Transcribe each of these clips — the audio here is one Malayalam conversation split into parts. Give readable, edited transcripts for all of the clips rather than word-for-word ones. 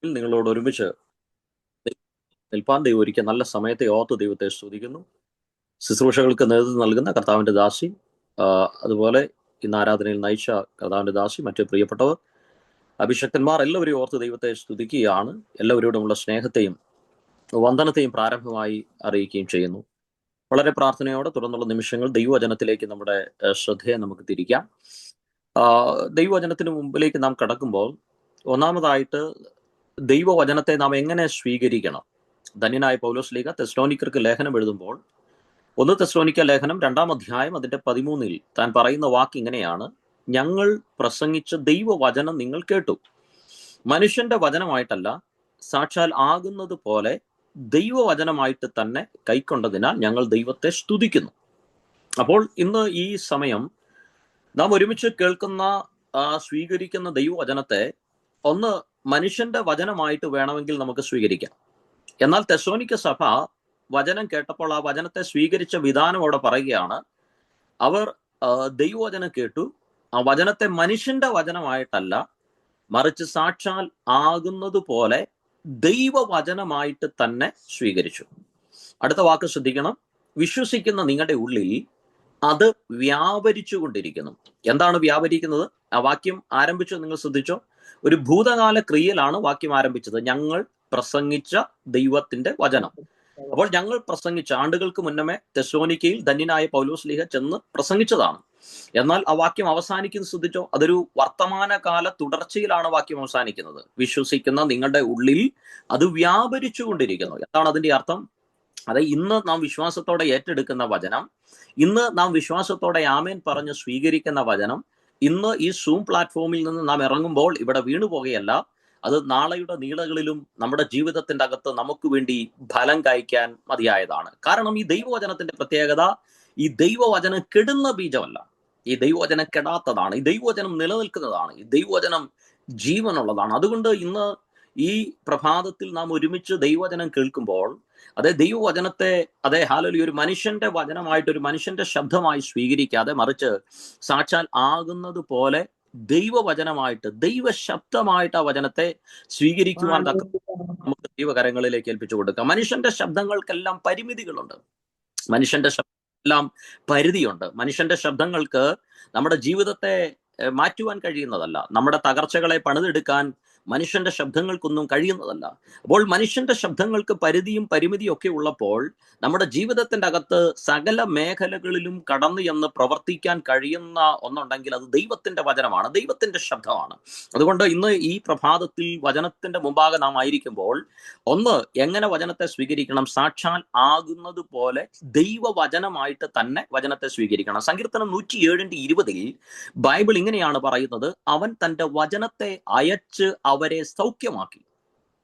നിങ്ങളോട് ഒരുമിച്ച് നിൽപ്പാൻ ദൈവം ഒരിക്കൽ നല്ല സമയത്തെ ഓർത്ത് ദൈവത്തെ സ്തുതിക്കുന്നു. ശുശ്രൂഷകൾക്ക് നേതൃത്വം നൽകുന്ന കർത്താവിൻ്റെ ദാസി, അതുപോലെ ഇന്ന് ആരാധനയിൽ നയിച്ച കർത്താവിൻ്റെ ദാസി, മറ്റു പ്രിയപ്പെട്ടവർ, അഭിഷക്തന്മാർ എല്ലാവരെയും ഓർത്ത് ദൈവത്തെ സ്തുതിക്കുകയാണ്. എല്ലാവരോടുമുള്ള സ്നേഹത്തെയും വന്ദനത്തെയും പ്രാരംഭമായി അറിയിക്കുകയും ചെയ്യുന്നു. വളരെ പ്രാർത്ഥനയോടെ തുടർന്നുള്ള നിമിഷങ്ങൾ ദൈവവചനത്തിലേക്ക് നമ്മുടെ ശ്രദ്ധയെ നമുക്ക് തിരിക്കാം. ദൈവവചനത്തിന് മുമ്പിലേക്ക് നാം കടക്കുമ്പോൾ ഒന്നാമതായിട്ട് ദൈവവചനത്തെ നാം എങ്ങനെ സ്വീകരിക്കണം? ധന്യനായ പൗലോസ് തെസ്സലോനിക്കർക്ക് ലേഖനം എഴുതുമ്പോൾ 1 തെസ്സലോനിക്ക ലേഖനം 2-ാം അധ്യായം അതിന്റെ 13 താൻ പറയുന്ന വാക്ക് ഇങ്ങനെയാണ്: ഞങ്ങൾ പ്രസംഗിച്ച ദൈവവചനം നിങ്ങൾ കേട്ടു, മനുഷ്യന്റെ വചനമായിട്ടല്ല, സാക്ഷാൽ ആകുന്നത് പോലെ ദൈവവചനമായിട്ട് തന്നെ കൈക്കൊണ്ടതിനാൽ ഞങ്ങൾ ദൈവത്തെ സ്തുതിക്കുന്നു. അപ്പോൾ ഇന്ന് ഈ സമയം നാം ഒരുമിച്ച് കേൾക്കുന്ന സ്വീകരിക്കുന്ന ദൈവവചനത്തെ ഒന്ന് മനുഷ്യന്റെ വചനമായിട്ട് വേണമെങ്കിൽ നമുക്ക് സ്വീകരിക്കാം. എന്നാൽ തെസ്സലോനിക്ക സഭ വചനം കേട്ടപ്പോൾ ആ വചനത്തെ സ്വീകരിച്ച വിധാനം അവിടെ പറയുകയാണ്. അവർ ദൈവവചനം കേട്ടു, ആ വചനത്തെ മനുഷ്യന്റെ വചനമായിട്ടല്ല, മറിച്ച് സാക്ഷാൽ ആകുന്നത് പോലെ ദൈവവചനമായിട്ട് തന്നെ സ്വീകരിച്ചു. അടുത്ത വാക്ക് ശ്രദ്ധിക്കണം: വിശ്വസിക്കുന്ന നിങ്ങളുടെ ഉള്ളിൽ അത് വ്യാപരിച്ചു കൊണ്ടിരിക്കുന്നു. എന്താണ് വ്യാപരിക്കുന്നത്? ആ വാക്യം ആരംഭിച്ചു നിങ്ങൾ ശ്രദ്ധിച്ചോ? ഒരു ഭൂതകാല ക്രിയയിലാണ് വാക്യം ആരംഭിച്ചത്. ഞങ്ങൾ പ്രസംഗിച്ച ദൈവത്തിന്റെ വചനം. അപ്പോൾ ഞങ്ങൾ പ്രസംഗിച്ച, ആണ്ടുകൾക്ക് മുന്നമേ തെസ്സലോനിക്കയിൽ ധന്യനായ പൗലോസ് ലീഹ ചെന്ന് പ്രസംഗിച്ചതാണ്. എന്നാൽ ആ വാക്യം അവസാനിക്കുന്നത് ശ്രദ്ധിച്ചോ? അതൊരു വർത്തമാനകാല തുടർച്ചയിലാണ് വാക്യം അവസാനിക്കുന്നത്. വിശ്വസിക്കുന്ന നിങ്ങളുടെ ഉള്ളിൽ അത് വ്യാപരിച്ചു കൊണ്ടിരിക്കുന്നു. എന്താണ് അതിന്റെ അർത്ഥം? അത് ഇന്ന് നാം വിശ്വാസത്തോടെ ഏറ്റെടുക്കുന്ന വചനം, ഇന്ന് നാം വിശ്വാസത്തോടെ ആമേൻ പറഞ്ഞ് സ്വീകരിക്കുന്ന വചനം, ഇന്ന് ഈ സൂം പ്ലാറ്റ്ഫോമിൽ നിന്ന് നാം ഇറങ്ങുമ്പോൾ ഇവിടെ വീണുപോകുകയല്ല, അത് നാളെയുടെ നീളകളിലും നമ്മുടെ ജീവിതത്തിന്റെ അകത്ത് നമുക്ക് വേണ്ടി ഫലം കായ്ക്കാൻ മതിയായതാണ്. കാരണം ഈ ദൈവവചനത്തിന്റെ പ്രത്യേകത, ഈ ദൈവവചനം കെടുന്ന ബീജമല്ല, ഈ ദൈവവചനം കെടാത്തതാണ്, ഈ ദൈവവചനം നിലനിൽക്കുന്നതാണ്, ഈ ദൈവവചനം ജീവനുള്ളതാണ്. അതുകൊണ്ട് ഇന്ന് ഈ പ്രഭാതത്തിൽ നാം ഒരുമിച്ച് ദൈവവചനം കേൾക്കുമ്പോൾ ദൈവവചനത്തെ ഹല്ലേലൂയ ഒരു മനുഷ്യന്റെ വചനമായിട്ട്, ഒരു മനുഷ്യന്റെ ശബ്ദമായി സ്വീകരിക്കാതെ, മറിച്ച് സാക്ഷാൽ ആകുന്നത് പോലെ ദൈവവചനമായിട്ട്, ദൈവശബ്ദമായിട്ട് ആ വചനത്തെ സ്വീകരിക്കുവാൻ നമുക്ക് ദൈവകരങ്ങളിലേക്ക് ഏൽപ്പിച്ചു കൊടുക്കാം. മനുഷ്യന്റെ ശബ്ദങ്ങൾക്കെല്ലാം പരിമിതികളുണ്ട്, മനുഷ്യന്റെ ശബ്ദമെല്ലാം പരിധിയുണ്ട്. മനുഷ്യന്റെ ശബ്ദങ്ങൾക്ക് നമ്മുടെ ജീവിതത്തെ മാറ്റുവാൻ കഴിയുന്നതല്ല, നമ്മുടെ തകർച്ചകളെ പണിതെടുക്കാൻ മനുഷ്യന്റെ ശബ്ദങ്ങൾക്കൊന്നും കഴിയുന്നതല്ല. അപ്പോൾ മനുഷ്യന്റെ ശബ്ദങ്ങൾക്ക് പരിധിയും പരിമിതിയും ഒക്കെ ഉള്ളപ്പോൾ നമ്മുടെ ജീവിതത്തിന്റെ അകത്ത് സകല മേഖലകളിലും കടന്നു എന്ന് പ്രവർത്തിക്കാൻ കഴിയുന്ന ഒന്നുണ്ടെങ്കിൽ അത് ദൈവത്തിന്റെ വചനമാണ്, ദൈവത്തിന്റെ ശബ്ദമാണ്. അതുകൊണ്ട് ഇന്ന് ഈ പ്രഭാതത്തിൽ വചനത്തിന്റെ മുമ്പാകെ നാം ആയിരിക്കുമ്പോൾ ഒന്ന്, എങ്ങനെ വചനത്തെ സ്വീകരിക്കണം? സാക്ഷാൽ ആകുന്നത് പോലെ ദൈവവചനമായിട്ട് തന്നെ വചനത്തെ സ്വീകരിക്കണം. സങ്കീർത്തനം 107:20 ബൈബിൾ ഇങ്ങനെയാണ് പറയുന്നത്: അവൻ തന്റെ വചനത്തെ അയച്ച് അവരെ സൗഖ്യമാക്കി.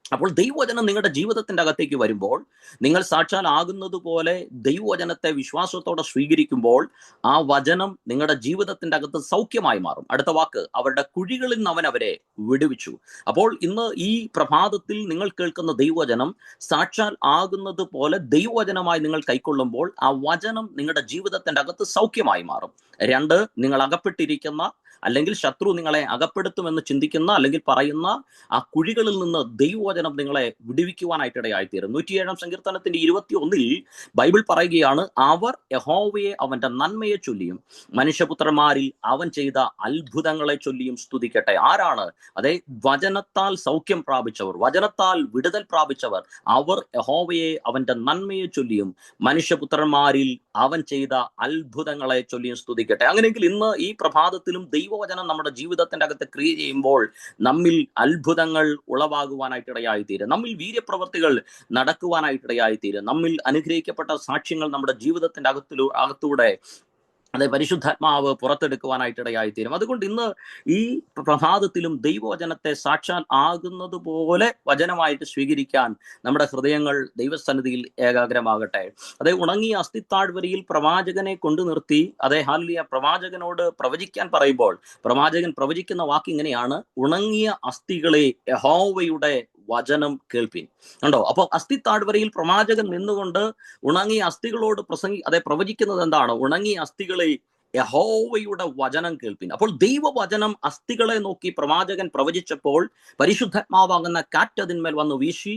അപ്പോൾ ദൈവവചനം നിങ്ങളുടെ ജീവിതത്തിന്റെ അകത്തേക്ക് വരുമ്പോൾ, നിങ്ങൾ സാക്ഷാൽ ആകുന്നത് പോലെ ദൈവവചനത്തെ വിശ്വാസത്തോടെ സ്വീകരിക്കുമ്പോൾ ആ വചനം നിങ്ങളുടെ ജീവിതത്തിന്റെ അകത്ത് സൗഖ്യമായി മാറും. അടുത്ത വാക്ക്, അവരുടെ കുഴികളിൽ നിന്ന് അവൻ അവരെ വിടുവിച്ചു. അപ്പോൾ ഇന്ന് ഈ പ്രഭാതത്തിൽ നിങ്ങൾ കേൾക്കുന്ന ദൈവവചനം സാക്ഷാൽ ആകുന്നത് പോലെ ദൈവവചനമായി നിങ്ങൾ കൈക്കൊള്ളുമ്പോൾ ആ വചനം നിങ്ങളുടെ ജീവിതത്തിന്റെ അകത്ത് സൗഖ്യമായി മാറും. 2, നിങ്ങൾ അകപ്പെട്ടിരിക്കുന്ന, അല്ലെങ്കിൽ ശത്രു നിങ്ങളെ അകപ്പെടുത്തുമെന്ന് ചിന്തിക്കുന്ന അല്ലെങ്കിൽ പറയുന്ന ആ കുഴികളിൽ നിന്ന് ദൈവവചനം നിങ്ങളെ വിടുവിക്കുവാനായിട്ടിടയായിത്തീരും. 107-ാം സങ്കീർത്തനത്തിന്റെ 21 ബൈബിൾ പറയുകയാണ്: അവർ യഹോവയെ അവന്റെ നന്മയെ ചൊല്ലിയും മനുഷ്യപുത്രന്മാരിൽ അവൻ ചെയ്ത അത്ഭുതങ്ങളെ ചൊല്ലിയും സ്തുതിക്കട്ടെ. ആരാണ്? വചനത്താൽ സൗഖ്യം പ്രാപിച്ചവർ, വചനത്താൽ വിടുതൽ പ്രാപിച്ചവർ, അവർ യഹോവയെ അവന്റെ നന്മയെ ചൊല്ലിയും മനുഷ്യപുത്രന്മാരിൽ അവൻ ചെയ്ത അത്ഭുതങ്ങളെ ചൊല്ലിയും സ്തുതിക്കട്ടെ. അങ്ങനെയെങ്കിൽ ഇന്ന് ഈ പ്രഭാതത്തിലും ദൈവവചനം നമ്മുടെ ജീവിതത്തിന്റെ അകത്ത് ക്രിയ ചെയ്യുമ്പോൾ നമ്മിൽ അത്ഭുതങ്ങൾ ഉളവാകുവാനായിട്ടിടയായിത്തീരും, നമ്മിൽ വീര്യപ്രവർത്തികൾ നടക്കുവാനായിട്ടിടയായിത്തീരും, നമ്മിൽ അനുഗ്രഹിക്കപ്പെട്ട സാക്ഷ്യങ്ങൾ നമ്മുടെ ജീവിതത്തിന്റെ അകത്തൂടെ പരിശുദ്ധാത്മാവ് പുറത്തെടുക്കുവാനായിട്ടിടയായിത്തീരും. അതുകൊണ്ട് ഇന്ന് ഈ പ്രഭാതത്തിലും ദൈവവചനത്തെ സാക്ഷാൽ ആകുന്നത് പോലെ വചനമായിട്ട് സ്വീകരിക്കാൻ നമ്മുടെ ഹൃദയങ്ങൾ ദൈവസന്നിധിയിൽ ഏകാഗ്രമാകട്ടെ. ഉണങ്ങിയ അസ്ഥിത്താഴ്വരയിൽ പ്രവാചകനെ കൊണ്ടു നിർത്തി ഹല്ലേലൂയ പ്രവാചകനോട് പ്രവചിക്കാൻ പറയുമ്പോൾ പ്രവാചകൻ പ്രവചിക്കുന്ന വാക്ക് ഇങ്ങനെയാണ്: ഉണങ്ങിയ അസ്ഥികളെ യഹോവയുടെ വചനം കേൾപ്പിൻ. കണ്ടോ? അപ്പൊ അസ്ഥിത്താഴ്വരയിൽ പ്രവാചകൻ നിന്നുകൊണ്ട് ഉണങ്ങിയ അസ്ഥികളോട് പ്രവചിക്കുന്നത് എന്താണ്? ഉണങ്ങിയ അസ്ഥികളെ യഹോവയുടെ വചനം കേൾപ്പിൻ. അപ്പോൾ ദൈവവചനം അസ്ഥികളെ നോക്കി പ്രവാചകൻ പ്രവചിച്ചപ്പോൾ പരിശുദ്ധാത്മാവാകുന്ന കാറ്റ് അതിന്മേൽ വന്നു വീശി,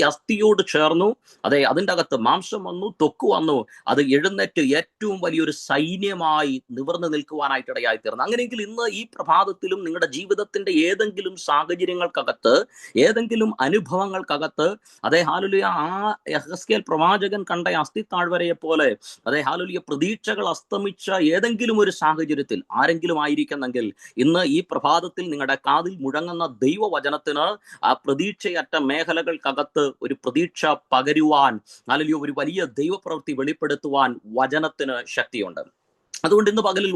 അസ്ഥിയോട് ചേർന്നു. അതെ, അതിൻ്റെ അകത്ത് മാംസം വന്നു, ത്വക്ക് വന്നു. അത് എഴുന്നേറ്റ് ഏറ്റവും വലിയൊരു സൈന്യമായി നിവർന്നു നിൽക്കുവാനായിട്ടിടയായി തീർന്നു. അങ്ങനെയെങ്കിൽ ഇന്ന് ഈ പ്രഭാതത്തിലും നിങ്ങളുടെ ജീവിതത്തിന്റെ ഏതെങ്കിലും സാഹചര്യങ്ങൾക്കകത്ത്, ഏതെങ്കിലും അനുഭവങ്ങൾക്കകത്ത്, അതേ ഹാലുലിയ, ആ യെഹെസ്കേൽ പ്രവാചകൻ കണ്ട അസ്ഥി താഴ്വരയെ പോലെ, അതേ ഹാലുലിയ, പ്രതീക്ഷകൾ അസ്തമിച്ച ഏതെങ്കിലും ഒരു സാഹചര്യത്തിൽ ആരെങ്കിലും ആയിരിക്കുന്നെങ്കിൽ ഇന്ന് ഈ പ്രഭാതത്തിൽ നിങ്ങളുടെ കാതിൽ മുഴങ്ങുന്ന ദൈവവചനത്തിന് ആ പ്രതീക്ഷയറ്റ മേഖലകൾക്കകത്ത് ഒരു പ്രതീക്ഷ പകരുവാൻ, അല്ലെങ്കിൽ ഒരു വലിയ ദൈവപ്രവൃത്തി വെളിപ്പെടുത്തുവാൻ വചനത്തിന് ശക്തിയുണ്ട്. അതുകൊണ്ട് ഇന്ന് പകലിൽ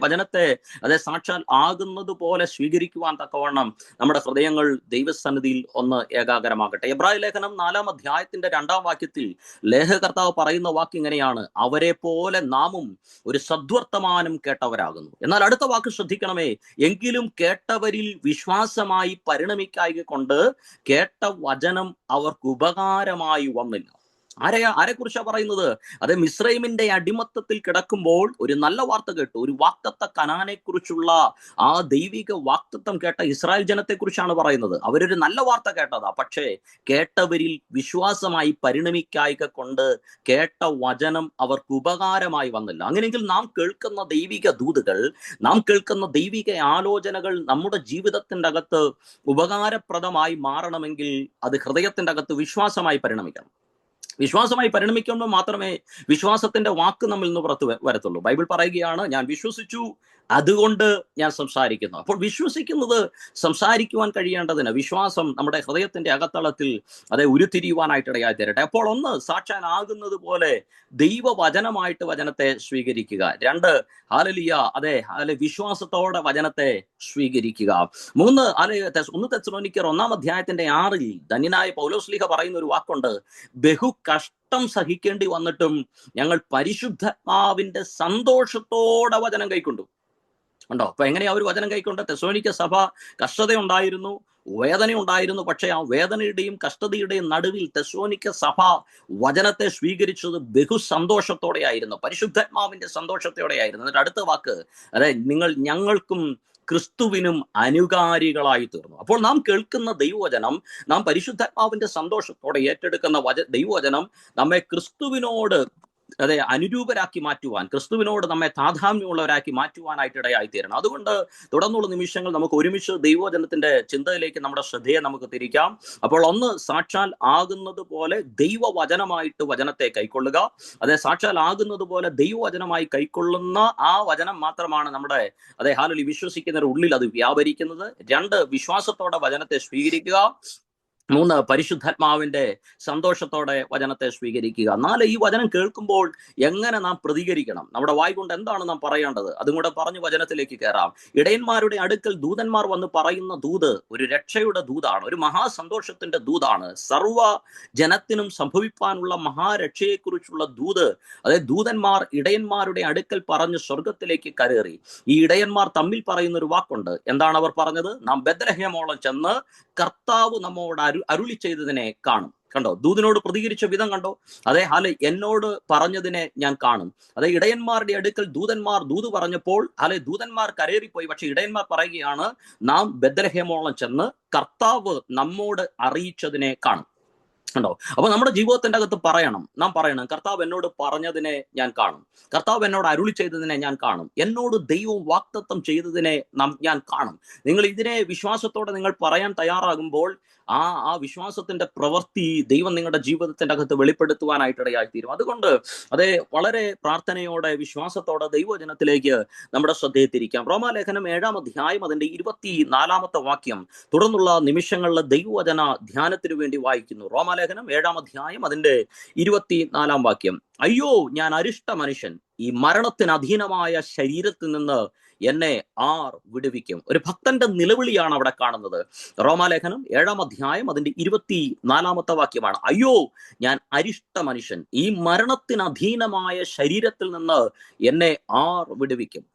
വചനത്തെ അതെ സാക്ഷാൽ ആകുന്നത് പോലെ സ്വീകരിക്കുവാൻ തക്കവണ്ണം നമ്മുടെ ഹൃദയങ്ങൾ ദൈവസന്നിധിയിൽ ഒന്ന് ഏകാഗ്രമാകട്ടെ. എബ്രായ ലേഖനം 4-ാം അധ്യായത്തിന്റെ 2-ാം വാക്യത്തിൽ ലേഖകർത്താവ് പറയുന്ന വാക്ക് ഇങ്ങനെയാണ്: അവരെ പോലെ നാമും ഒരു സദ്വർത്തമാനം കേട്ടവരാകുന്നു. എന്നാൽ അടുത്ത വാക്ക് ശ്രദ്ധിക്കണമേ: എങ്കിലും കേട്ടവരിൽ വിശ്വാസമായി പരിണമിക്കായ്ക കൊണ്ട് കേട്ട വചനം അവർക്ക് ഉപകാരമായി വന്നില്ല. ആരെക്കുറിച്ചാണ് പറയുന്നത്? അത് മിസ്രൈമിന്റെ അടിമത്തത്തിൽ കിടക്കുമ്പോൾ ഒരു നല്ല വാർത്ത കേട്ടു. ഒരു വാഗ്ദത്ത കനാനെ കുറിച്ചുള്ള ആ ദൈവിക വാഗ്ദത്തം കേട്ട ഇസ്രായേൽ ജനത്തെ കുറിച്ചാണ് പറയുന്നത്. അവരൊരു നല്ല വാർത്ത കേട്ടതാ, പക്ഷേ കേട്ടവരിൽ വിശ്വാസമായി പരിണമിക്കായ്ക കൊണ്ട് കേട്ട വചനം അവർക്ക് ഉപകാരമായി വന്നില്ല. അങ്ങനെയെങ്കിൽ നാം കേൾക്കുന്ന ദൈവിക ദൂതുകൾ, നാം കേൾക്കുന്ന ദൈവിക ആലോചനകൾ നമ്മുടെ ജീവിതത്തിന്റെ അകത്ത് ഉപകാരപ്രദമായി മാറണമെങ്കിൽ അത് ഹൃദയത്തിന്റെ അകത്ത് വിശ്വാസമായി പരിണമിക്കണം. വിശ്വാസമായി പരിണമിക്കുമ്പോൾ മാത്രമേ വിശ്വാസത്തിന്റെ വാക്ക് നമ്മിൽ നിന്ന് പുറത്ത് വരത്തുള്ളൂ. ബൈബിൾ പറയുകയാണ്, ഞാൻ വിശ്വസിച്ചു, അതുകൊണ്ട് ഞാൻ സംസാരിക്കുന്നു. അപ്പോൾ വിശ്വസിക്കുന്നത് സംസാരിക്കുവാൻ കഴിയേണ്ടതിന് വിശ്വാസം നമ്മുടെ ഹൃദയത്തിന്റെ അകത്തളത്തിൽ അതെ ഉരുത്തിരിയുവാനായിട്ടിടയായി തരട്ടെ. അപ്പോൾ ഒന്ന്, സാക്ഷാനാകുന്നത് പോലെ ദൈവവചനമായിട്ട് വചനത്തെ സ്വീകരിക്കുക. 2, ഹല്ലേലൂയ, അതെ വിശ്വാസത്തോടെ വചനത്തെ സ്വീകരിക്കുക. 3, 1 തെസ്സലോനിക്കർ 1-ാം അധ്യായത്തിന്റെ 6-ൽ ധന്യനായ പൗലോസ്ലീഹ പറയുന്ന ഒരു വാക്കുണ്ട്: ബഹു കഷ്ടം സഹിക്കേണ്ടി വന്നിട്ടും ഞങ്ങൾ പരിശുദ്ധാത്മാവിന്റെ സന്തോഷത്തോടെ വചനം കൈക്കൊണ്ടു. ഉണ്ടോ? അപ്പൊ എങ്ങനെയാ ഒരു വചനം കൈക്കൊണ്ട്? തെസ്സലോനിക്ക സഭ കഷ്ടതയുണ്ടായിരുന്നു, വേദനയുണ്ടായിരുന്നു. പക്ഷെ ആ വേദനയുടെയും കഷ്ടതയുടെയും നടുവിൽ തെസ്സലോനിക്ക സഭ വചനത്തെ സ്വീകരിച്ചത് ബഹു സന്തോഷത്തോടെയായിരുന്നു, പരിശുദ്ധാത്മാവിന്റെ സന്തോഷത്തോടെയായിരുന്നു. എന്നിട്ട് അടുത്ത വാക്ക്, ഞങ്ങൾക്കും ക്രിസ്തുവിനും അനുകാരികളായി തീർന്നു. അപ്പോൾ നാം കേൾക്കുന്ന ദൈവവചനം, നാം പരിശുദ്ധാത്മാവിന്റെ സന്തോഷത്തോടെ ഏറ്റെടുക്കുന്ന ദൈവവചനം നമ്മെ ക്രിസ്തുവിനോട് അനുരൂപരാക്കി മാറ്റുവാൻ, ക്രിസ്തുവിനോട് നമ്മെ താതാത്മ്യമുള്ളവരാക്കി മാറ്റുവാനായിട്ടിടയായി തീരണം. അതുകൊണ്ട് തുടർന്നുള്ള നിമിഷങ്ങൾ നമുക്ക് ഒരുമിച്ച് ദൈവവചനത്തിന്റെ ചിന്തയിലേക്ക് നമ്മുടെ ശ്രദ്ധയെ നമുക്ക് തിരിക്കാം. അപ്പോൾ ഒന്ന്, സാക്ഷാൽ ആകുന്നത് പോലെ ദൈവവചനമായിട്ട് വചനത്തെ കൈക്കൊള്ളുക. സാക്ഷാൽ ആകുന്നത് പോലെ ദൈവവചനമായി കൈക്കൊള്ളുന്ന ആ വചനം മാത്രമാണ് നമ്മുടെ ഹാലലി വിശ്വസിക്കുന്നവരുടെ ഉള്ളിൽ അത് വ്യാപരിക്കുന്നത്. 2, വിശ്വാസത്തോടെ വചനത്തെ സ്വീകരിക്കുക. 3, പരിശുദ്ധാത്മാവിന്റെ സന്തോഷത്തോടെ വചനത്തെ സ്വീകരിക്കുക. 4, ഈ വചനം കേൾക്കുമ്പോൾ എങ്ങനെ നാം പ്രതികരിക്കണം, നമ്മുടെ വായ് കൊണ്ട് എന്താണ് നാം പറയേണ്ടത്, അതും കൂടെ പറഞ്ഞ് വചനത്തിലേക്ക് കയറാം. ഇടയന്മാരുടെ അടുക്കൽ ദൂതന്മാർ വന്ന് പറയുന്ന ദൂത് ഒരു രക്ഷയുടെ ദൂതാണ്, ഒരു മഹാസന്തോഷത്തിന്റെ ദൂതാണ്, സർവ്വ ജനത്തിനും സംഭവിപ്പാനുള്ള മഹാരക്ഷയെക്കുറിച്ചുള്ള ദൂത്. ദൂതന്മാർ ഇടയന്മാരുടെ അടുക്കൽ പറഞ്ഞ് സ്വർഗത്തിലേക്ക് കരേറി. ഈ ഇടയന്മാർ തമ്മിൽ പറയുന്ന ഒരു വാക്കുണ്ട്. എന്താണ് അവർ പറഞ്ഞത്? നാം ബേത്ലഹേമോളം ചെന്ന് കർത്താവ് നമ്മോട് അരുളി ചെയ്തതിനെ കാണും. കണ്ടോ? ദൂതനോട് പ്രതികരിച്ച വിധം കണ്ടോ? എന്നോട് പറഞ്ഞതിനെ ഞാൻ കാണും. ഇടയന്മാരുടെ അടുക്കൽ ദൂതന്മാർ ദൂത് പറഞ്ഞപ്പോൾ ദൂതന്മാർ കരേറിപ്പോയി. പക്ഷെ ഇടയന്മാർ പറയുകയാണ്, നാം ബേത്ലഹേമോളം ചെന്ന് കർത്താവ് നമ്മോട് അറിയിച്ചതിനെ കാണും. കണ്ടോ? അപ്പൊ നമ്മുടെ ജീവിതത്തിന്റെ അകത്ത് നാം പറയണം, കർത്താവ് എന്നോട് പറഞ്ഞതിനെ ഞാൻ കാണും, കർത്താവ് എന്നോട് അരുളി ചെയ്തതിനെ ഞാൻ കാണും, എന്നോട് ദൈവം വാഗ്ദത്തം ചെയ്തതിനെ ഞാൻ കാണും. നിങ്ങൾ ഇതിനെ വിശ്വാസത്തോടെ നിങ്ങൾ പറയാൻ തയ്യാറാകുമ്പോൾ ആ വിശ്വാസത്തിന്റെ പ്രവൃത്തി ദൈവം നിങ്ങളുടെ ജീവിതത്തിന്റെ അകത്ത് വെളിപ്പെടുത്തുവാനായിട്ടിടയായി തീരും. അതുകൊണ്ട് വളരെ പ്രാർത്ഥനയോടെ വിശ്വാസത്തോടെ ദൈവവചനത്തിലേക്ക് നമ്മുടെ ശ്രദ്ധയെ തിരിക്കാം. റോമാലേഖനം 7-ാം അധ്യായം അതിന്റെ 24-ാമത്തെ വാക്യം തുടർന്നുള്ള നിമിഷങ്ങളിലെ ദൈവവചന ധ്യാനത്തിനു വേണ്ടി വായിക്കുന്നു. റോമാലേഖനം 7-ാം അധ്യായം അതിന്റെ 24-ാം വാക്യം: അയ്യോ, ഞാൻ അരിഷ്ട മനുഷ്യൻ, ഈ മരണത്തിന് അധീനമായ ശരീരത്തിൽ നിന്ന് എന്നെ ആർ വിടുവിക്കും. ഒരു ഭക്തന്റെ നിലവിളിയാണ് അവിടെ കാണുന്നത്. റോമാലേഖനം 7-ാം അധ്യായം അതിന്റെ 24-ാമത്തെ വാക്യമാണ്: അയ്യോ, ഞാൻ അരിഷ്ട മനുഷ്യൻ, ഈ മരണത്തിന് അധീനമായ ശരീരത്തിൽ നിന്ന് എന്നെ ആർ വിടുവിക്കും.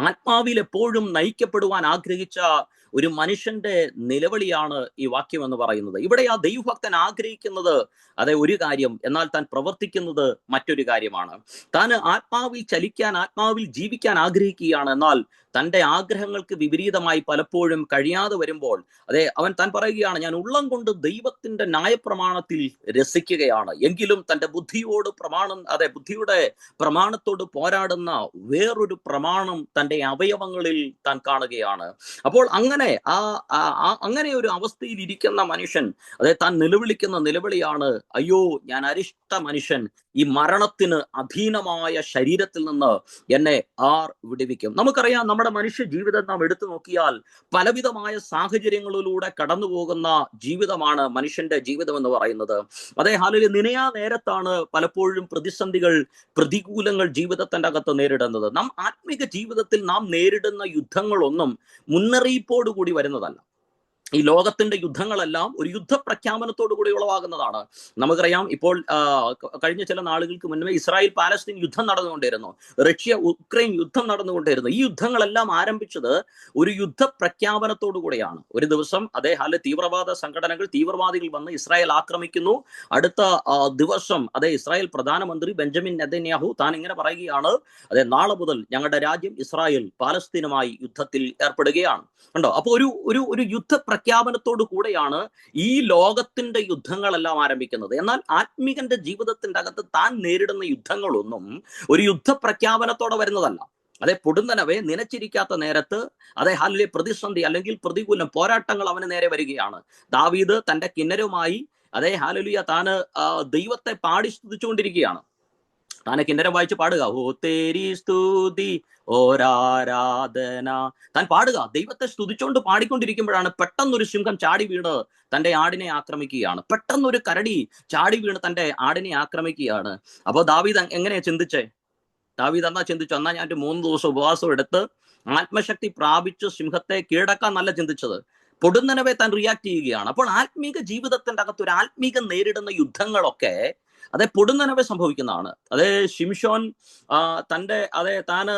ആത്മാവിൽ എപ്പോഴും നയിക്കപ്പെടുവാൻ ആഗ്രഹിച്ച ഒരു മനുഷ്യന്റെ നിലവിളിയാണ് ഈ വാക്യം എന്ന് പറയുന്നത്. ഇവിടെ ആ ദൈവഭക്തൻ ആഗ്രഹിക്കുന്നത് ഒരു കാര്യം, എന്നാൽ താൻ പ്രവർത്തിക്കുന്നത് മറ്റൊരു കാര്യമാണ്. താൻ ആത്മാവിൽ ചലിക്കാൻ, ആത്മാവിൽ ജീവിക്കാൻ ആഗ്രഹിക്കുകയാണ്. എന്നാൽ തന്റെ ആഗ്രഹങ്ങൾക്ക് വിപരീതമായി പലപ്പോഴും കഴിയാതെ വരുമ്പോൾ താൻ പറയുകയാണ്, ഞാൻ ഉള്ളം കൊണ്ട് ദൈവത്തിന്റെ ന്യായപ്രമാണത്തിൽ രസിക്കുകയാണ്. എങ്കിലും തന്റെ ബുദ്ധിയുടെ പ്രമാണത്തോട് പോരാടുന്ന വേറൊരു പ്രമാണം തന്റെ അവയവങ്ങളിൽ താൻ കാണുകയാണ്. അപ്പോൾ അങ്ങനെ ഒരു അവസ്ഥയിൽ ഇരിക്കുന്ന മനുഷ്യൻ താൻ നിലവിളിക്കുന്ന നിലവിളിയാണ്, അയ്യോ ഞാൻ അരിഷ്ട മനുഷ്യൻ, ഈ മരണത്തിന് അധീനമായ ശരീരത്തിൽ നിന്ന് എന്നെ ആർ വിടുവിക്കും. നമുക്കറിയാം, നമ്മുടെ മനുഷ്യ ജീവിതം നാം എടുത്തു നോക്കിയാൽ പലവിധമായ സാഹചര്യങ്ങളിലൂടെ കടന്നു പോകുന്ന ജീവിതമാണ് മനുഷ്യന്റെ ജീവിതം എന്ന് പറയുന്നത്. നിനയാ നേരത്താണ് പലപ്പോഴും പ്രതികൂലങ്ങൾ ജീവിതത്തിന്റെ അകത്ത് നേരിടുന്നത്. നാം ആത്മീക ജീവിതത്തിൽ നാം നേരിടുന്ന യുദ്ധങ്ങളൊന്നും മുന്നറിയിപ്പോടുകൂടി വരുന്നതല്ല. ഈ ലോകത്തിന്റെ യുദ്ധങ്ങളെല്ലാം ഒരു യുദ്ധപ്രഖ്യാപനത്തോടു കൂടി ഉളവാകുന്നതാണ്. നമുക്കറിയാം, ഇപ്പോൾ കഴിഞ്ഞ ചില നാളുകൾക്ക് മുന്നേ ഇസ്രായേൽ പാലസ്തീൻ യുദ്ധം നടന്നുകൊണ്ടിരുന്നു, റഷ്യ ഉക്രൈൻ യുദ്ധം നടന്നുകൊണ്ടിരുന്നു. ഈ യുദ്ധങ്ങളെല്ലാം ആരംഭിച്ചത് ഒരു യുദ്ധപ്രഖ്യാപനത്തോടു കൂടിയാണ്. ഒരു ദിവസം തീവ്രവാദ സംഘടനകൾ, തീവ്രവാദികൾ വന്ന് ഇസ്രായേൽ ആക്രമിക്കുന്നു. അടുത്ത ദിവസം ഇസ്രായേൽ പ്രധാനമന്ത്രി ബെഞ്ചമിൻ നെതന്യാഹു താൻ ഇങ്ങനെ പറയുകയാണ്, നാളെ മുതൽ ഞങ്ങളുടെ രാജ്യം ഇസ്രായേൽ പാലസ്തീനുമായി യുദ്ധത്തിൽ ഏർപ്പെടുകയാണ്. കണ്ടോ? അപ്പൊ ഒരു യുദ്ധ പ്രഖ്യാപനത്തോടു കൂടെയാണ് ഈ ലോകത്തിന്റെ യുദ്ധങ്ങളെല്ലാം ആരംഭിക്കുന്നത്. എന്നാൽ ആത്മീകന്റെ ജീവിതത്തിന്റെ അകത്ത് താൻ നേരിടുന്ന യുദ്ധങ്ങളൊന്നും ഒരു യുദ്ധപ്രഖ്യാപനത്തോടെ വരുന്നതല്ല. പൊടുന്നനവേ നനച്ചിരിക്കാത്ത നേരത്ത് പ്രതിസന്ധി അല്ലെങ്കിൽ പ്രതികൂലം പോരാട്ടങ്ങൾ അവന് നേരെ വരികയാണ്. ദാവീദ് തന്റെ കിന്നരവുമായി താന് ദൈവത്തെ പാടി സ്തുതിച്ചുകൊണ്ടിരിക്കുകയാണ്. താനെ കിന്നരം വായിച്ച് പാടുക, ഓ തേരി സ്തുതി ഓരാരാധന. താൻ പാടുക, ദൈവത്തെ സ്തുതിച്ചുകൊണ്ട് പാടിക്കൊണ്ടിരിക്കുമ്പോഴാണ് പെട്ടെന്നൊരു സിംഹം ചാടി വീണ് തന്റെ ആടിനെ ആക്രമിക്കുകയാണ്. പെട്ടെന്നൊരു കരടി ചാടി വീണ് തന്റെ ആടിനെ ആക്രമിക്കുകയാണ്. അപ്പൊ ദാവീദ് എങ്ങനെയാ ചിന്തിച്ചേ? ദാവീദ് എന്നാ ചിന്തിച്ചു, എന്നാ ഞാൻ 3 ദിവസം ഉപവാസം എടുത്ത് ആത്മശക്തി പ്രാപിച്ച് സിംഹത്തെ കീഴടക്കാൻ നല്ല ചിന്തിച്ചത്. പൊടുന്നനവേ താൻ റിയാക്ട് ചെയ്യുകയാണ്. അപ്പോൾ ആത്മീക ജീവിതത്തിന്റെ അകത്ത് ഒരു ആത്മീകം നേരിടുന്ന യുദ്ധങ്ങളൊക്കെ പൊടുന്നനവേ സംഭവിക്കുന്നതാണ്. ശിംശോൻ താന്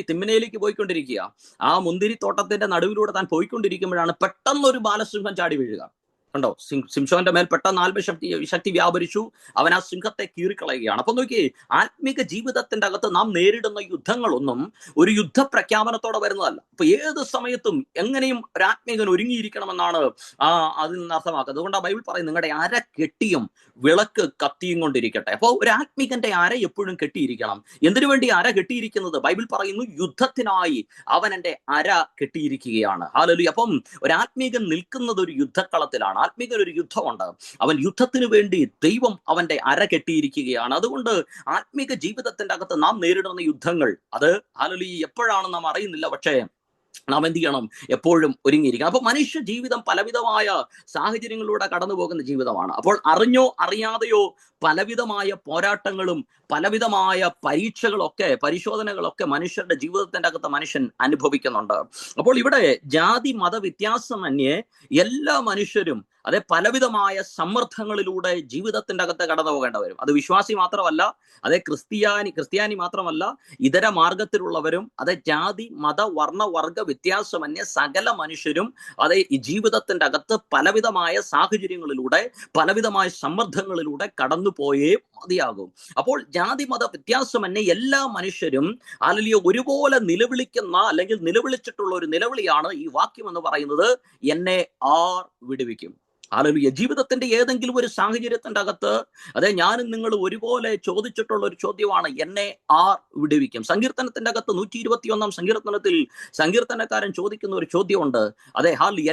തിമ്നയിലേക്ക് പോയിക്കൊണ്ടിരിക്കുക. ആ മുന്തിരിത്തോട്ടത്തിന്റെ നടുവിലൂടെ താൻ പോയിക്കൊണ്ടിരിക്കുമ്പോഴാണ് പെട്ടെന്നൊരു ബാലസിംഹം ചാടി വീഴുക. കണ്ടോ? സിംശോന്റെ മേൽ പെട്ടെന്ന് ആത്മശക്തി വ്യാപരിച്ചു. അവൻ ആ സിംഹത്തെ കീറിക്കളയുകയാണ്. അപ്പൊ നോക്കിയേ, ആത്മീക ജീവിതത്തിന്റെ അകത്ത് നാം നേരിടുന്ന യുദ്ധങ്ങളൊന്നും ഒരു യുദ്ധപ്രഖ്യാപനത്തോടെ വരുന്നതല്ല. അപ്പൊ ഏത് സമയത്തും എങ്ങനെയും ഒരു ആത്മീകൻ ഒരുങ്ങിയിരിക്കണമെന്നാണ് അതിൽ നിന്ന് അർത്ഥമാക്കുന്നത്. അതുകൊണ്ടാണ് ബൈബിൾ പറയുന്നത്, നിങ്ങളുടെ അര കെട്ടിയും വിളക്ക് കത്തിയും കൊണ്ടിരിക്കട്ടെ. അപ്പോൾ ഒരു ആത്മീകന്റെ അര എപ്പോഴും കെട്ടിയിരിക്കണം. എന്തിനു വേണ്ടി അര കെട്ടിയിരിക്കുന്നത്? ബൈബിൾ പറയുന്നു, യുദ്ധത്തിനായി അവൻ എന്റെ അര കെട്ടിയിരിക്കുകയാണ്. ഹല്ലേലൂയ. അപ്പം ഒരു ആത്മീകൻ നിൽക്കുന്നത് ഒരു യുദ്ധക്കളത്തിലാണ്. ആത്മീകൻ ഒരു യുദ്ധമുണ്ട്. അവൻ യുദ്ധത്തിന് വേണ്ടി ദൈവം അവന്റെ അര കെട്ടിയിരിക്കുകയാണ്. അതുകൊണ്ട് ആത്മീക ജീവിതത്തിന്റെ അകത്ത് നാം നേരിടുന്ന യുദ്ധങ്ങൾ ഹല്ലേലൂയ എപ്പോഴാണ് നാം അറിയുന്നില്ല. പക്ഷേ നാം എന്ത് ചെയ്യണം? എപ്പോഴും ഒരുങ്ങിയിരിക്കണം. അപ്പൊ മനുഷ്യ ജീവിതം പലവിധമായ സാഹചര്യങ്ങളിലൂടെ കടന്നു പോകുന്ന ജീവിതമാണ്. അപ്പോൾ അറിഞ്ഞോ അറിയാതെയോ പലവിധമായ പോരാട്ടങ്ങളും പലവിധമായ പരിശോധനകളൊക്കെ മനുഷ്യരുടെ ജീവിതത്തിന്റെ അകത്ത് മനുഷ്യൻ അനുഭവിക്കുന്നുണ്ട്. അപ്പോൾ ഇവിടെ ജാതി മത വ്യത്യാസമന്യേ എല്ലാ മനുഷ്യരും പലവിധമായ സമ്മർദ്ദങ്ങളിലൂടെ ജീവിതത്തിന്റെ അകത്ത് കടന്നു പോകേണ്ടി വരും. അത് വിശ്വാസി മാത്രമല്ല, ക്രിസ്ത്യാനി മാത്രമല്ല, ഇതര മാർഗത്തിലുള്ളവരും ജാതി മത വർണ്ണ വർഗ വ്യത്യാസമന്യേ സകല മനുഷ്യരും ഈ ജീവിതത്തിന്റെ അകത്ത് പലവിധമായ സാഹചര്യങ്ങളിലൂടെ പലവിധമായ സമ്മർദ്ദങ്ങളിലൂടെ കടന്നുപോയേ മതിയാകും. അപ്പോൾ ജാതി മത വ്യത്യാസമന്യേ എല്ലാ മനുഷ്യരും ഒരുപോലെ നിലവിളിക്കുന്ന അല്ലെങ്കിൽ നിലവിളിച്ചിട്ടുള്ള ഒരു നിലവിളിയാണ് ഈ വാക്യം എന്ന് പറയുന്നത്, എന്നെ ആർ വിടുവിക്കും. ഹല്ലേലൂയ. ജീവിതത്തിന്റെ ഏതെങ്കിലും ഒരു സാഹചര്യത്തിന്റെ അകത്ത് ഞാനും നിങ്ങൾ ഒരുപോലെ ചോദിച്ചിട്ടുള്ള ഒരു ചോദ്യമാണ്, എന്നെ ആർ വിടുവിക്കും. സങ്കീർത്തനത്തിന്റെ അകത്ത് 121 സങ്കീർത്തനത്തിൽ സങ്കീർത്തനക്കാരൻ ചോദിക്കുന്ന ഒരു ചോദ്യമുണ്ട്.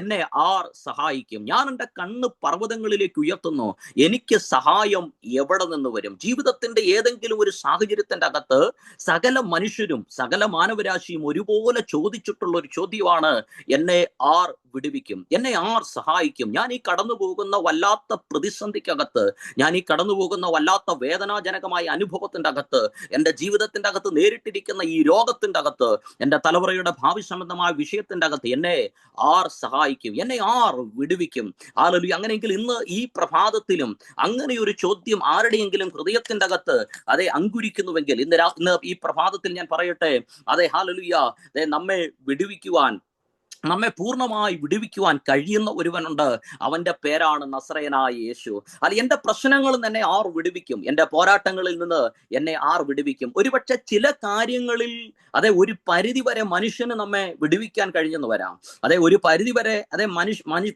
എന്നെ ആർ സഹായിക്കും? ഞാൻ എൻ്റെ കണ്ണ് പർവ്വതങ്ങളിലേക്ക് ഉയർത്തുന്നു, എനിക്ക് സഹായം എവിടെ നിന്ന് വരും? ജീവിതത്തിന്റെ ഏതെങ്കിലും ഒരു സാഹചര്യത്തിന്റെ അകത്ത് സകല മനുഷ്യരും സകല മാനവരാശിയും ഒരുപോലെ ചോദിച്ചിട്ടുള്ള ഒരു ചോദ്യമാണ്, എന്നെ ആർ വിടുവിക്കും? എന്നെ ആർ സഹായിക്കും? ഞാൻ ഈ കടന്നു പോകുന്ന വല്ലാത്ത പ്രതിസന്ധിക്കകത്ത്, ഞാൻ ഈ കടന്നു പോകുന്ന വല്ലാത്ത വേദനാജനകമായ അനുഭവത്തിന്റെ അകത്ത്, എൻ്റെ ജീവിതത്തിന്റെ അകത്ത് നേരിട്ടിരിക്കുന്ന ഈ രോഗത്തിന്റെ അകത്ത്, എൻ്റെ തലമുറയുടെ ഭാവി സംബന്ധമായ വിഷയത്തിന്റെ അകത്ത് എന്നെ ആർ സഹായിക്കും? എന്നെ ആർ വിടുവിക്കും? ഹല്ലേലൂയ. അങ്ങനെയെങ്കിൽ ഇന്ന് ഈ പ്രഭാതത്തിലും അങ്ങനെ ഒരു ചോദ്യം ആരുടെയെങ്കിലും ഹൃദയത്തിന്റെ അകത്ത് അങ്കുരിക്കുന്നുവെങ്കിൽ ഇന്ന് ഈ പ്രഭാതത്തിൽ ഞാൻ പറയട്ടെ, ഹല്ലേലൂയ, നമ്മെ വിടുവിക്കുവാൻ നമ്മെ പൂർണ്ണമായി വിടുവിക്കുവാൻ കഴിയുന്ന ഒരുവനുണ്ട്. അവന്റെ പേരാണ് നസറേയനായ യേശു. അല്ല, എന്റെ പ്രശ്നങ്ങളിൽ നിന്ന് എന്നെ ആർ വിടുവിക്കും? എന്റെ പോരാട്ടങ്ങളിൽ നിന്ന് എന്നെ ആർ വിടുവിക്കും? ഒരുപക്ഷെ ചില കാര്യങ്ങളിൽ ഒരു പരിധി വരെ മനുഷ്യന് നമ്മെ വിടുവിക്കാൻ കഴിഞ്ഞെന്ന് വരാം. ഒരു പരിധി വരെ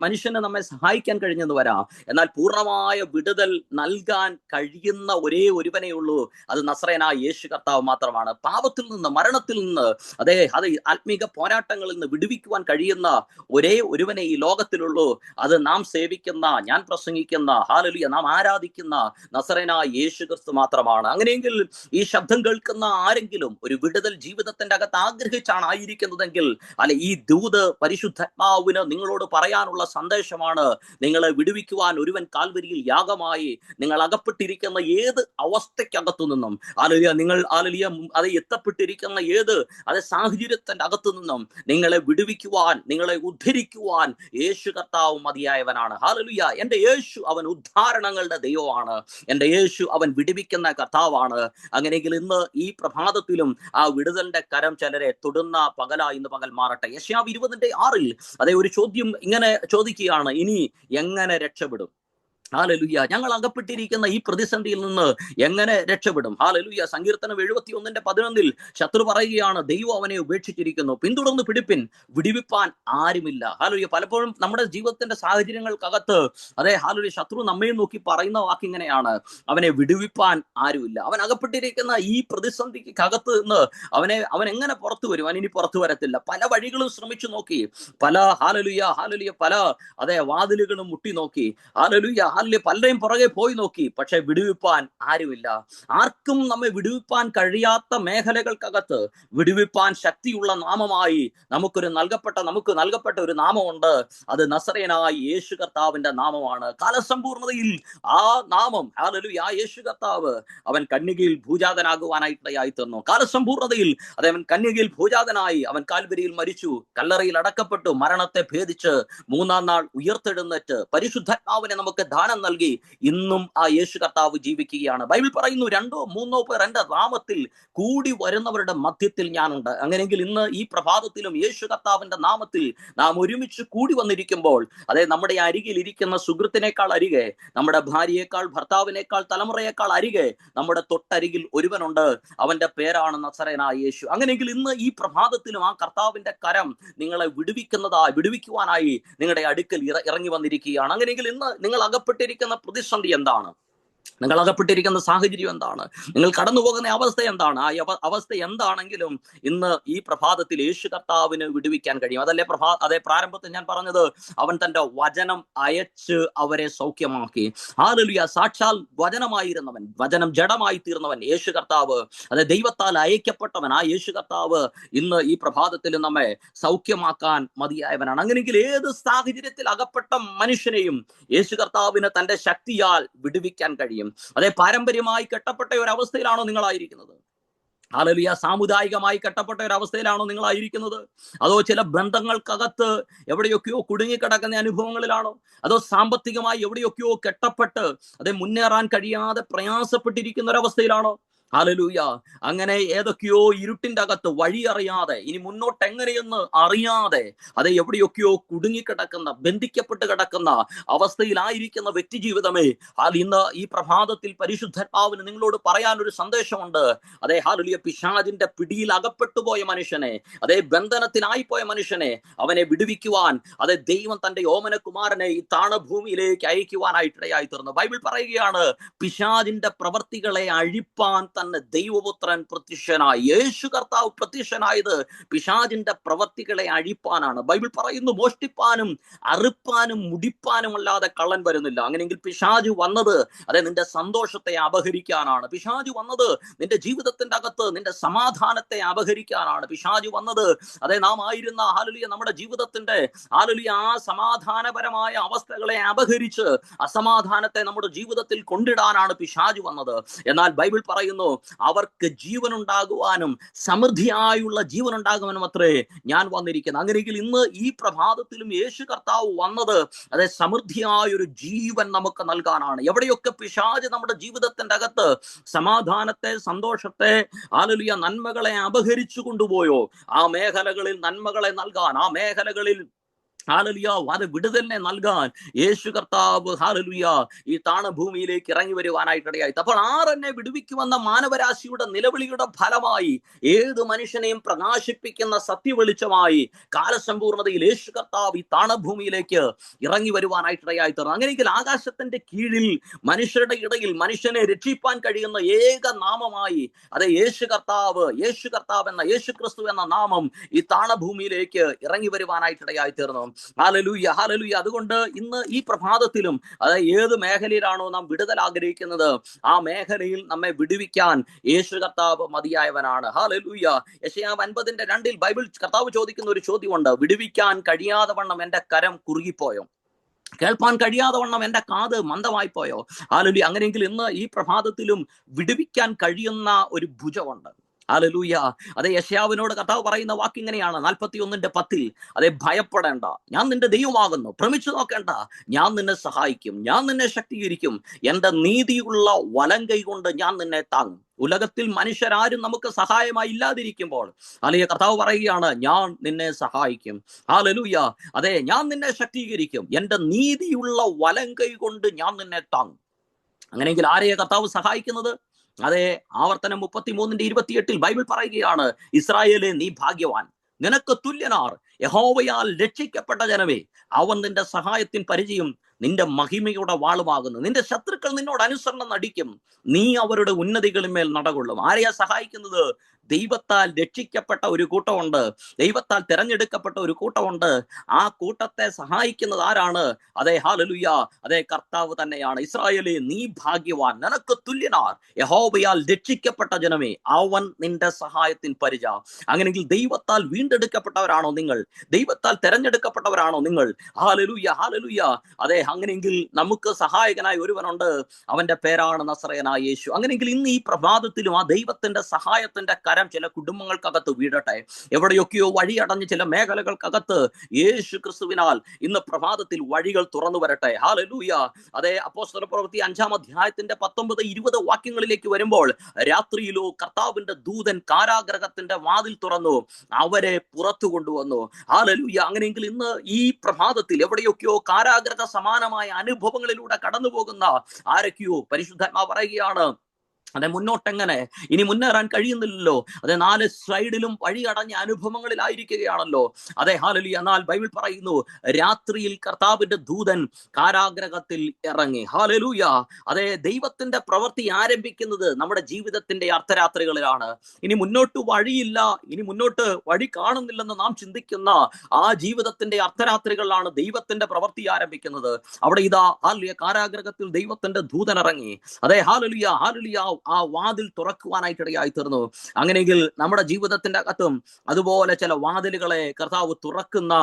മനുഷ്യന് നമ്മെ സഹായിക്കാൻ കഴിഞ്ഞെന്ന് വരാം. എന്നാൽ പൂർണ്ണമായ വിടുതൽ നൽകാൻ കഴിയുന്ന ഒരേ ഒരുവനേ ഉള്ളൂ. അത് നസറേയനായ യേശു കർത്താവ് മാത്രമാണ്. പാപത്തിൽ നിന്ന്, മരണത്തിൽ നിന്ന്, ആത്മീക പോരാട്ടങ്ങളിൽ നിന്ന് വിടുവിക്കുവാൻ കഴിയുന്ന ഒരേ ഒരുവനെ ഈ ലോകത്തിലുള്ളൂ. അത് നാം സേവിക്കുന്ന, ഞാൻ പ്രസംഗിക്കുന്ന, ഹല്ലേലൂയ, നാം ആരാധിക്കുന്ന നസറേയനായ യേശു ക്രിസ്തു മാത്രമാണ്. അങ്ങനെയെങ്കിൽ ഈ ശബ്ദം കേൾക്കുന്ന ആരെങ്കിലും ഒരു വിടുതൽ ജീവിതത്തിന്റെ അകത്ത് ആഗ്രഹിച്ചാണ് ആയിരിക്കുന്നതെങ്കിൽ, ഈ ദൂത് പരിശുദ്ധാത്മാവിന് നിങ്ങളോട് പറയാനുള്ള സന്ദേശമാണ്. നിങ്ങളെ വിടുവിക്കുവാൻ ഒരുവൻ കാൽവരിയിൽ യാഗമായി. നിങ്ങൾ അകപ്പെട്ടിരിക്കുന്ന ഏത് അവസ്ഥയ്ക്കകത്തു നിന്നും, നിങ്ങൾ എത്തപ്പെട്ടിരിക്കുന്ന ഏത് സാഹചര്യത്തിന്റെ അകത്തു നിന്നും നിങ്ങളെ വിടുവിക്കുവാൻ, നിങ്ങളെ ഉദ്ധരിക്കുവാൻ യേശു കർത്താവ് മതിയായവനാണ്. ഹല്ലേലൂയ. എന്റെ യേശു അവൻ ഉദ്ധാരണങ്ങളുടെ ദൈവമാണ്. എന്റെ യേശു അവൻ വിടുവിക്കുന്ന കർത്താവാണ്. അങ്ങനെയെങ്കിൽ ഇന്ന് ഈ പ്രഭാതത്തിലും ആ വിടുതലിന്റെ കരം ചിലരെ തൊടുന്ന ഇന്ന് പകൽ മാറട്ടെ. യെശയ്യാവ് 20:6 ഒരു ചോദ്യം ഇങ്ങനെ ചോദിക്കുകയാണ്: ഇനി എങ്ങനെ രക്ഷപ്പെടും? ഹല്ലേലൂയ. ഞങ്ങൾ അകപ്പെട്ടിരിക്കുന്ന ഈ പ്രതിസന്ധിയിൽ നിന്ന് എങ്ങനെ രക്ഷപ്പെടും? ഹല്ലേലൂയ. സങ്കീർത്തനം 71:11 ശത്രു പറയുകയാണ്, ദൈവം അവനെ ഉപേക്ഷിച്ചിരിക്കുന്നു, പിന്തുടർന്ന് പിടിപ്പിൻ, വിടുവിപ്പാൻ ആരുമില്ല. ഹല്ലേലൂയ. പലപ്പോഴും നമ്മുടെ ജീവിതത്തിന്റെ സാഹചര്യങ്ങൾക്കകത്ത് ഹല്ലേലൂയ, ശത്രു നമ്മെ നോക്കി പറയുന്ന വാക്കിങ്ങനെയാണ്: അവനെ വിടുവിപ്പാൻ ആരുമില്ല. അവൻ അകപ്പെട്ടിരിക്കുന്ന ഈ പ്രതിസന്ധിക്കകത്ത് നിന്ന് അവൻ എങ്ങനെ പുറത്തു വരും? അവൻ ഇനി പുറത്തു വരത്തില്ല. പല വഴികളും ശ്രമിച്ചു നോക്കി, പല വാതിലുകളും മുട്ടി നോക്കി, പലരെയും പുറകെ പോയി നോക്കി, പക്ഷെ വിടുവിപ്പാൻ ആരുമില്ല. ആർക്കും നമ്മെ വിടുവിപ്പാൻ കഴിയാത്ത മേഖലകൾക്കകത്ത് വിടുവിപ്പാൻ ശക്തിയുള്ള നാമമായി നമുക്ക് നൽകപ്പെട്ട ഒരു നാമമുണ്ട്. അത് നസറേയനായ യേശു കർത്താവിന്റെ നാമമാണ്. കാലസമ്പൂർണതയിൽ ആ നാമം, ഹല്ലേലൂയ, ആ യേശു കർത്താവ് അവൻ കന്യകയിൽ ഭൂജാതനാകുവാനായിട്ടായി തീർന്നു. കാലസമ്പൂർണതയിൽ അവൻ കന്യകയിൽ ഭൂജാതനായി, അവൻ കാൽവരിയിൽ മരിച്ചു, കല്ലറയിൽ അടക്കപ്പെട്ടു, മരണത്തെ ഭേദിച്ച് 3-ാം നാൾ ഉയർത്തെഴുന്നേറ്റ് പരിശുദ്ധാത്മാവിനെ നമുക്ക് ദാനം നൽകി ഇന്നും ആ യേശു കർത്താവ് ജീവിക്കുകയാണ്. ബൈബിൾ പറയുന്നു, 2-3 പേർ എന്റെ നാമത്തിൽ കൂടി വരുന്നവരുടെ മധ്യത്തിൽ ഞാനുണ്ട്. അങ്ങനെയെങ്കിൽ ഇന്ന് ഈ പ്രഭാതത്തിലും യേശു കർത്താവിന്റെ നാമത്തിൽ നാം ഒരുമിച്ച് കൂടി വന്നിരിക്കുമ്പോൾ, നമ്മുടെ അരികിൽ ഇരിക്കുന്ന സുഹൃത്തിനേക്കാൾ അരികെ, നമ്മുടെ ഭാര്യയേക്കാൾ, ഭർത്താവിനേക്കാൾ, തലമുറയേക്കാൾ അരികെ നമ്മുടെ തൊട്ടരികിൽ ഒരുവനുണ്ട്. അവന്റെ പേരാണ് നസറേയനായ യേശു. അങ്ങനെയെങ്കിൽ ഇന്ന് ഈ പ്രഭാതത്തിലും ആ കർത്താവിന്റെ കരം നിങ്ങളെ വിടുവിക്കുവാനായി നിങ്ങളുടെ അടുക്കൽ ഇറങ്ങി വന്നിരിക്കുകയാണ്. അങ്ങനെയെങ്കിൽ ഇന്ന് നിങ്ങൾ അകപ്പെട്ടിരിക്കുന്ന പ്രതിസന്ധി എന്താണ്? നിങ്ങൾ അകപ്പെട്ടിരിക്കുന്ന സാഹചര്യം എന്താണ്? നിങ്ങൾ കടന്നു പോകുന്ന അവസ്ഥ എന്താണ്? ആ അവസ്ഥ എന്താണെങ്കിലും ഇന്ന് ഈ പ്രഭാതത്തിൽ യേശു കർത്താവിന് വിടുവിക്കാൻ കഴിയും. പ്രാരംഭത്തിൽ ഞാൻ പറഞ്ഞത്, അവൻ തന്റെ വചനം അയച്ച് അവരെ സൗഖ്യമാക്കി. ഹല്ലേലൂയ. സാക്ഷാൽ വചനമായിരുന്നവൻ, വചനം ജഡമായി തീർന്നവൻ യേശു കർത്താവ്, ദൈവത്താൽ അയക്കപ്പെട്ടവൻ ആ യേശു കർത്താവ് ഇന്ന് ഈ പ്രഭാതത്തിൽ നമ്മെ സൗഖ്യമാക്കാൻ മതിയായവനാണ്. അങ്ങനെയെങ്കിൽ ഏത് സാഹചര്യത്തിൽ അകപ്പെട്ട മനുഷ്യനെയും യേശു കർത്താവിന് തന്റെ ശക്തിയാൽ വിടുവിക്കാൻ കഴിയും. പാരമ്പര്യമായി കെട്ടപ്പെട്ട ഒരു അവസ്ഥയിലാണോ നിങ്ങളായിരിക്കുന്നത്? ഹല്ലേലൂയ. സാമുദായികമായി കെട്ടപ്പെട്ട ഒരു അവസ്ഥയിലാണോ നിങ്ങളായിരിക്കുന്നത്? അതോ ചില ബന്ധങ്ങൾക്കകത്ത് എവിടെയൊക്കെയോ കുടുങ്ങിക്കിടക്കുന്ന അനുഭവങ്ങളിലാണോ? അതോ സാമ്പത്തികമായി എവിടെയൊക്കെയോ കെട്ടപ്പെട്ട് മുന്നേറാൻ കഴിയാതെ പ്രയാസപ്പെട്ടിരിക്കുന്ന ഒരവസ്ഥയിലാണോ? ഹല്ലേലൂയ. അങ്ങനെ ഏതൊക്കെയോ ഇരുട്ടിന്റെ അകത്ത് വഴി അറിയാതെ, ഇനി മുന്നോട്ട് എങ്ങനെയെന്ന് അറിയാതെ, എവിടെയൊക്കെയോ കുടുങ്ങിക്കിടക്കുന്ന, ബന്ധിക്കപ്പെട്ട് കിടക്കുന്ന അവസ്ഥയിലായിരിക്കുന്ന വ്യക്തി ജീവിതമേ, ഇന്ന് ഈ പ്രഭാതത്തിൽ പരിശുദ്ധാത്മാവിന് നിങ്ങളോട് പറയാൻ ഒരു സന്ദേശമുണ്ട്. ഹല്ലേലൂയ. പിശാചിന്റെ പിടിയിൽ അകപ്പെട്ടു പോയ മനുഷ്യനെ, ബന്ധനത്തിലായി പോയ മനുഷ്യനെ, അവനെ വിടുവിക്കുവാൻ ദൈവം തന്റെ ഓമനകുമാരനെ ഈ താണഭൂമിയിലേക്ക് അയക്കുവാനായിട്ടിടയായി തീർന്നു. ബൈബിൾ പറയുകയാണ്, പിശാചിന്റെ പ്രവർത്തികളെ അഴിപ്പാൻ തന്നെ ദൈവപുത്രൻ പ്രത്യക്ഷനായി. യേശു കർത്താവ് പ്രത്യക്ഷനായത് പിശാചിന്റെ പ്രവർത്തികളെ അഴിപ്പാനാണ്. ബൈബിൾ പറയുന്നു, മോഷ്ടിപ്പാനും അറുപ്പാനും മുടിപ്പാനും അല്ലാതെ കള്ളൻ വരുന്നില്ല. അങ്ങനെയെങ്കിൽ പിശാചു വന്നത് നിന്റെ സന്തോഷത്തെ അപഹരിക്കാനാണ്. പിശാചു വന്നത് നിന്റെ ജീവിതത്തിന്റെ അകത്ത് നിന്റെ സമാധാനത്തെ അപഹരിക്കാനാണ്. പിശാചു വന്നത് നാം ആയിരുന്ന നമ്മുടെ ജീവിതത്തിന്റെ ആ സമാധാനപരമായ അവസ്ഥകളെ അപഹരിച്ച് അസമാധാനത്തെ നമ്മുടെ ജീവിതത്തിൽ കൊണ്ടിടാനാണ് പിശാചു വന്നത്. എന്നാൽ ബൈബിൾ പറയുന്നു, അവർക്ക് ജീവനുണ്ടാകുവാനും സമൃദ്ധിയായുള്ള ജീവനുണ്ടാകുവാനും അത്രേ ഞാൻ വന്നിരിക്കുന്നത്. അങ്ങനെയെങ്കിൽ ഇന്ന് ഈ പ്രഭാതത്തിലും യേശു കർത്താവ് വന്നത് അതെ സമൃദ്ധിയായ ഒരു ജീവൻ നമുക്ക് നൽകാനാണ്. എവിടെയൊക്കെ പിശാച് നമ്മുടെ ജീവിതത്തിന്റെ അകത്ത് സമാധാനത്തെ, സന്തോഷത്തെ, ഹല്ലേലൂയ, നന്മകളെ അപഹരിച്ചു കൊണ്ടുപോയോ, ആ മേഖലകളിൽ നന്മകളെ നൽകാൻ, ആ മേഖലകളിൽ ഹല്ലേലൂയ അത് വിടുതലിനെ നൽകാൻ യേശു കർത്താവ് ഹല്ലേലൂയ ഈ താണഭൂമിയിലേക്ക് ഇറങ്ങി വരുവാനായിട്ടിടയായി. അപ്പോൾ ആരെന്നെ വിടുവിക്കുമെന്ന മാനവരാശിയുടെ നിലവിളിയുടെ ഫലമായി ഏത് മനുഷ്യനെയും പ്രകാശിപ്പിക്കുന്ന സത്യവെളിച്ചമായി കാലസമ്പൂർണതയിൽ യേശു കർത്താവ് ഈ താണഭൂമിയിലേക്ക് ഇറങ്ങി വരുവാനായിട്ടിടയായി തീർന്നു. അങ്ങനെയെങ്കിൽ ആകാശത്തിന്റെ കീഴിൽ മനുഷ്യരുടെ ഇടയിൽ മനുഷ്യനെ രക്ഷിപ്പാൻ കഴിയുന്ന ഏക നാമമായി അത് യേശു കർത്താവ് എന്ന യേശു ക്രിസ്തു എന്ന നാമം ഈ താണഭൂമിയിലേക്ക് ഇറങ്ങി വരുവാനായിട്ടിടയായി തീർന്നു. Hallelujah, hallelujah. അതുകൊണ്ട് ഇന്ന് ഈ പ്രഭാതത്തിലും അതായത് ഏത് മേഖലയിലാണോ നാം വിടുതൽ ആഗ്രഹിക്കുന്നത് ആ മേഖലയിൽ നമ്മെ വിടുവിക്കാൻ യേശു കർത്താവ് മതിയായവനാണ്. ഹല്ലേലൂയ. യെശയ്യാ 50:2 ബൈബിൾ കർത്താവ് ചോദിക്കുന്ന ഒരു ചോദ്യമുണ്ട്. വിടുവിക്കാൻ കഴിയാതെ വണ്ണം എന്റെ കരം കുറുകിപ്പോയോ, കേൾപ്പാൻ കഴിയാതെ വണ്ണം എന്റെ കാത് മന്ദമായി പോയോ? ഹല്ലേലൂയ. അങ്ങനെയെങ്കിൽ ഇന്ന് ഈ പ്രഭാതത്തിലും വിടുവിക്കാൻ കഴിയുന്ന ഒരു ഭുജമുണ്ട്. ഹല്ലേലൂയ. അതെ യെശയ്യാവിനോട് കർത്താവ് പറയുന്ന വാക്ക് ഇങ്ങനെയാണ് 41:10. അതെ ഭയപ്പെടേണ്ട, ഞാൻ നിന്റെ ദൈവമാകുന്നു. ഭ്രമിച്ചു നോക്കേണ്ട, ഞാൻ നിന്നെ സഹായിക്കും, ഞാൻ നിന്നെ ശക്തീകരിക്കും, എന്റെ നീതിയുള്ള വലങ്കൈ കൊണ്ട് ഞാൻ നിന്നെ താങ്ങും. ഉലകത്തിൽ മനുഷ്യരാരും നമുക്ക് സഹായമായി ഇല്ലാതിരിക്കുമ്പോൾ അല്ലെങ്കിൽ കർത്താവ് പറയുകയാണ്, ഞാൻ നിന്നെ സഹായിക്കും. ഹല്ലേലൂയ. അതെ ഞാൻ നിന്നെ ശക്തീകരിക്കും, എന്റെ നീതിയുള്ള വലങ്കൈ കൊണ്ട് ഞാൻ നിന്നെ താങ്ങും. അങ്ങനെയെങ്കിൽ ആരെയാ കർത്താവ് സഹായിക്കുന്നത്? അതെ ആവർത്തനം 33:28 ബൈബിൾ പറയുകയാണ്, ഇസ്രായേലേ നീ ഭാഗ്യവാൻ, നിനക്ക് തുല്യനാർ യഹോവയാൽ രക്ഷിക്കപ്പെട്ട ജനമേ, അവൻ നിന്റെ സഹായത്തിൻ പരിചയം നിന്റെ മഹിമയുടെ വാളുമാകുന്നു. നിന്റെ ശത്രുക്കൾ നിന്നോട് അനുസരണം നടിക്കും, നീ അവരുടെ ഉന്നതികളിന്മേൽ നടകൊള്ളും. ആരെയാ സഹായിക്കുന്നത്? ദൈവത്താൽ രക്ഷിക്കപ്പെട്ട ഒരു കൂട്ടമുണ്ട്, ദൈവത്താൽ തെരഞ്ഞെടുക്കപ്പെട്ട ഒരു കൂട്ടമുണ്ട്. ആ കൂട്ടത്തെ സഹായിക്കുന്നത് ആരാണ്? അതെ ഹല്ലേലൂയ, അതെ കർത്താവ് തന്നെയാണ്. ഇസ്രായേലേ നീ ഭാഗ്യവാൻ, നിനക്ക് തുല്യനാർ യഹോവയാൽ രക്ഷിക്കപ്പെട്ട ജനമേ, അവൻ നിന്റെ സഹായത്തിൻ പരിച. അങ്ങനെയെങ്കിൽ ദൈവത്താൽ വീണ്ടെടുക്കപ്പെട്ടവരാണോ നിങ്ങൾ? ദൈവത്താൽ തെരഞ്ഞെടുക്കപ്പെട്ടവരാണോ നിങ്ങൾ? Hallelujah, hallelujah. അതെ അങ്ങനെയെങ്കിൽ നമുക്ക് സഹായകനായ ഒരുവനുണ്ട്, അവന്റെ പേരാണ് നസറേയനായ യേശു. അങ്ങനെയെങ്കിൽ ഇന്ന് ഈ പ്രഭാതത്തിലും ആ ദൈവത്തിന്റെ സഹായത്തിന്റെ കരം ചില കുടുംബങ്ങൾക്കകത്ത് വീഴട്ടെ. എവിടെയൊക്കെയോ വഴിയടഞ്ഞ് ചില മേഖലകൾക്കകത്ത് യേശു ക്രിസ്തുവിനാൽ ഇന്ന് പ്രഭാതത്തിൽ വഴികൾ തുറന്നു വരട്ടെ. ഹല്ലേലൂയ. അതെ അപ്പോസ്തലപ്രവൃത്തി 5:19-20 വാക്യങ്ങളിലേക്ക് വരുമ്പോൾ, രാത്രിയിലോ കർത്താവിന്റെ ദൂതൻ കാരാഗൃഹത്തിന്റെ വാതിൽ തുറന്നു അവരെ പുറത്തു കൊണ്ടുവന്നു. ഹല്ലേലൂയ. അങ്ങനെയെങ്കിൽ ഇന്ന് ഈ പ്രഭാതത്തിൽ എവിടെയൊക്കെയോ കാരാഗൃഹ സമാനമായ അനുഭവങ്ങളിലൂടെ കടന്നു പോകുന്ന ആരൊക്കെയോ പരിശുദ്ധാത്മാവ് പറയുകയാണ്, അതെ മുന്നോട്ടെങ്ങനെ ഇനി മുന്നേറാൻ കഴിയുന്നില്ലല്ലോ. അതെ 4 സൈഡിലും വഴി അടഞ്ഞ അനുഭവങ്ങളിലായിരിക്കുകയാണല്ലോ. അതെ ഹല്ലേലൂയ. എന്നാൽ ബൈബിൾ പറയുന്നു, രാത്രിയിൽ കർത്താവിന്റെ ദൂതൻ കാരാഗൃഹത്തിൽ ഇറങ്ങി. ഹല്ലേലൂയ. അതെ ദൈവത്തിന്റെ പ്രവൃത്തി ആരംഭിക്കുന്നത് നമ്മുടെ ജീവിതത്തിന്റെ അർദ്ധരാത്രികളിലാണ്. ഇനി മുന്നോട്ട് വഴിയില്ല, ഇനി മുന്നോട്ട് വഴി കാണുന്നില്ലെന്ന് നാം ചിന്തിക്കുന്ന ആ ജീവിതത്തിന്റെ അർദ്ധരാത്രികളിലാണ് ദൈവത്തിന്റെ പ്രവൃത്തി ആരംഭിക്കുന്നത്. അവിടെ ഇതാ ഹല്ലേലൂയ കാരാഗൃഹത്തിൽ ദൈവത്തിന്റെ ദൂതൻ ഇറങ്ങി. അതെ ഹല്ലേലൂയ, ഹല്ലേലൂയ ആ വാതിൽ തുറക്കുവാനായിട്ടിടയായി തീർന്നു. അങ്ങനെയെങ്കിൽ നമ്മുടെ ജീവിതത്തിന്റെ അകത്തും അതുപോലെ ചില വാതിലുകളെ കർത്താവ് തുറക്കുന്ന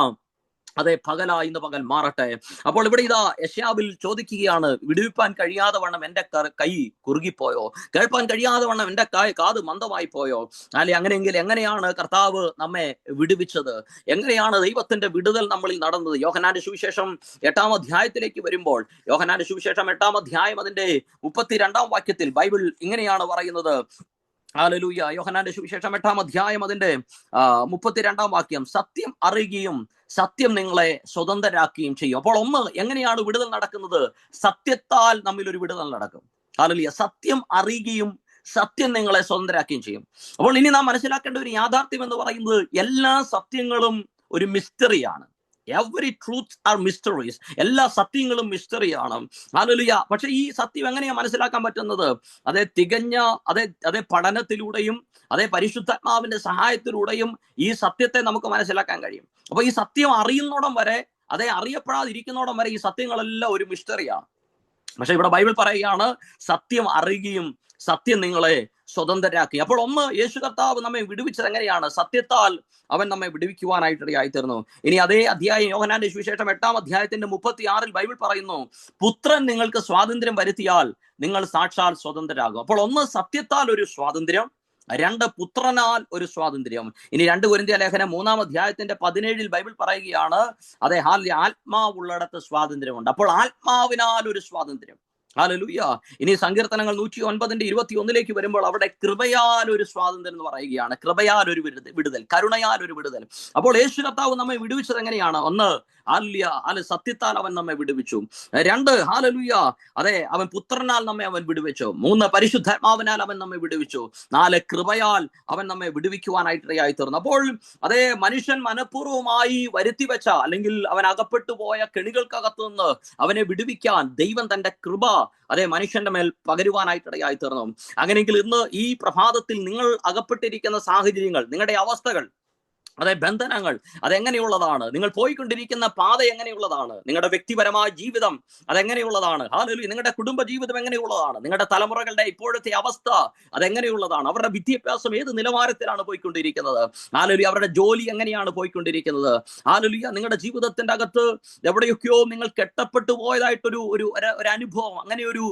അതെ പകലായി ഇന്ന് പകൽ മാറട്ടെ. അപ്പോൾ ഇവിടെ ഇതാ യെശയ്യാവിൽ ചോദിക്കുകയാണ്, വിടുവിപ്പാൻ കഴിയാതെ വണ്ണം എന്റെ കൈ കുറുകിപ്പോയോ, കേൾപ്പാൻ കഴിയാതെ വണ്ണം എന്റെ കാത് മന്ദമായി പോയോ? അല്ലെ അങ്ങനെയെങ്കിൽ എങ്ങനെയാണ് കർത്താവ് നമ്മെ വിടുവിച്ചത്? എങ്ങനെയാണ് ദൈവത്തിന്റെ വിടുതൽ നമ്മളിൽ നടന്നത്? യോഹന്നാന്റെ സുവിശേഷം 8-ാം അധ്യായത്തിലേക്ക് വരുമ്പോൾ, യോഹന്നാന്റെ സുവിശേഷം 8-ാം അധ്യായം അതിന്റെ 32-ാം വാക്യത്തിൽ ബൈബിൾ ഇങ്ങനെയാണ് പറയുന്നത്. ഹല്ലേലൂയ. യോഹന്നാന്റെ സുവിശേഷം 8-ാം അധ്യായം അതിന്റെ 32-ാം വാക്യം, സത്യം അറിയുകയും സത്യം നിങ്ങളെ സ്വതന്ത്രരാക്കുകയും ചെയ്യും. അപ്പോൾ എങ്ങനെയാണ് വിടുതൽ നടക്കുന്നത്? സത്യത്താൽ നമ്മിൽ ഒരു വിടുതൽ നടക്കും. ഹല്ലേലൂയ. സത്യം അറിയുകയും സത്യം നിങ്ങളെ സ്വതന്ത്രരാക്കുകയും ചെയ്യും. അപ്പോൾ ഇനി നാം മനസ്സിലാക്കേണ്ട ഒരു യാഥാർത്ഥ്യം എന്ന് പറയുന്നത്, എല്ലാ സത്യങ്ങളും ഒരു മിസ്റ്ററിയാണ്. Every truth are mysteries. എല്ലാ സത്യങ്ങളും മിസ്റ്ററിയാണ്. ഹല്ലേലൂയ. പക്ഷെ ഈ സത്യം എങ്ങനെയാ മനസ്സിലാക്കാൻ പറ്റുന്നത്? അതേ തികഞ്ഞ അതേ പഠനത്തിലൂടെയും അതേ പരിശുദ്ധാത്മാവിന്റെ സഹായത്തിലൂടെയും ഈ സത്യത്തെ നമുക്ക് മനസ്സിലാക്കാൻ കഴിയും. അപ്പൊ ഈ സത്യം അറിയുന്നോടം വരെ, അതേ അറിയപ്പെടാതിരിക്കുന്നോടം വരെ ഈ സത്യങ്ങളെല്ലാം ഒരു മിസ്റ്ററിയാണ്. പക്ഷെ ഇവിടെ ബൈബിൾ പറയുകയാണ്, സത്യം അറിയുകയും സത്യം നിങ്ങളെ സ്വതന്ത്രരാക്കി. അപ്പോൾ ഒന്ന്, യേശു കർത്താവ് നമ്മെ വിടുവിച്ചത് എങ്ങനെയാണ്? സത്യത്താൽ അവൻ നമ്മെ വിടുവിക്കുവാനായിട്ടിടയായി തീർന്നു. ഇനി അതേ അധ്യായം യോഹന്നാന്റെ സുവിശേഷം 8-ാം അധ്യായത്തിന്റെ 36 ബൈബിൾ പറയുന്നു, പുത്രൻ നിങ്ങൾക്ക് സ്വാതന്ത്ര്യം വരുത്തിയാൽ നിങ്ങൾ സാക്ഷാൽ സ്വതന്ത്രരാകും. അപ്പോൾ ഒന്ന്, സത്യത്താൽ ഒരു സ്വാതന്ത്ര്യം, രണ്ട്, പുത്രനാൽ ഒരു സ്വാതന്ത്ര്യം. ഇനി 2 കൊരിന്ത്യർ ലേഖനം 3-ാം അധ്യായത്തിന്റെ 17 ബൈബിൾ പറയുകയാണ്, അതെ, ആത്മാവുള്ളിടത്ത് സ്വാതന്ത്ര്യമുണ്ട്. അപ്പോൾ ആത്മാവിനാൽ ഒരു സ്വാതന്ത്ര്യം. ഹല്ലേലൂയ. ഇനി സങ്കീർത്തനങ്ങൾ 109-21 വരുമ്പോൾ അവിടെ കൃപയാൽ ഒരു സ്വാതന്ത്ര്യം എന്ന് പറയുകയാണ്. കൃപയാൽ ഒരു വിടുതൽ, കരുണയാൽ ഒരു വിടുതൽ. അപ്പോൾ യേശു കർത്താവ് നമ്മെ വിടുവിച്ചത് എങ്ങനെയാണ്? ഒന്ന്, സത്യത്താൽ അവൻ നമ്മെ വിടുവിച്ചു. 2, ഹല്ലേലൂയ, അതെ, അവൻ പുത്രനാൽ നമ്മെ അവൻ വിടുവിച്ചു. 3, പരിശുദ്ധാത്മാവിനാൽ അവൻ നമ്മെ വിടുവിച്ചു. 4, കൃപയാൽ അവൻ നമ്മെ വിടുവിക്കുവാനായിട്ടിടയായി തീർന്നു. അപ്പോൾ അതേ, മനുഷ്യൻ മനഃപൂർവ്വമായി വരുത്തിവെച്ച, അല്ലെങ്കിൽ അവൻ അകപ്പെട്ടു പോയ കെണികൾക്കകത്തു നിന്ന് അവനെ വിടുവിക്കാൻ ദൈവം തന്റെ കൃപ അതേ മനുഷ്യന്റെ മേൽ പകരുവാനായിട്ടിടയായി തീർന്നു. അങ്ങനെയെങ്കിൽ ഇന്ന് ഈ പ്രഭാതത്തിൽ നിങ്ങൾ അകപ്പെട്ടിരിക്കുന്ന സാഹചര്യങ്ങൾ, നിങ്ങളുടെ അവസ്ഥകൾ, അതെ, ബന്ധനങ്ങൾ, അതെങ്ങനെയുള്ളതാണ്? നിങ്ങൾ പോയിക്കൊണ്ടിരിക്കുന്ന പാത എങ്ങനെയുള്ളതാണ്? നിങ്ങളുടെ വ്യക്തിപരമായ ജീവിതം അതെങ്ങനെയുള്ളതാണ്? ഹല്ലേലൂയ. നിങ്ങളുടെ കുടുംബ ജീവിതം എങ്ങനെയുള്ളതാണ്? നിങ്ങളുടെ തലമുറകളുടെ ഇപ്പോഴത്തെ അവസ്ഥ അതെങ്ങനെയുള്ളതാണ്? അവരുടെ വിദ്യാഭ്യാസം ഏത് നിലവാരത്തിലാണ് പോയിക്കൊണ്ടിരിക്കുന്നത്? ഹല്ലേലൂയ. അവരുടെ ജോലി എങ്ങനെയാണ് പോയിക്കൊണ്ടിരിക്കുന്നത്? ഹല്ലേലൂയ. നിങ്ങളുടെ ജീവിതത്തിന്റെ അകത്ത് എവിടെയൊക്കെയോ നിങ്ങൾ കെട്ടപ്പെട്ടു പോയതായിട്ടൊരു ഒരു അനുഭവം, അങ്ങനെ ഒരു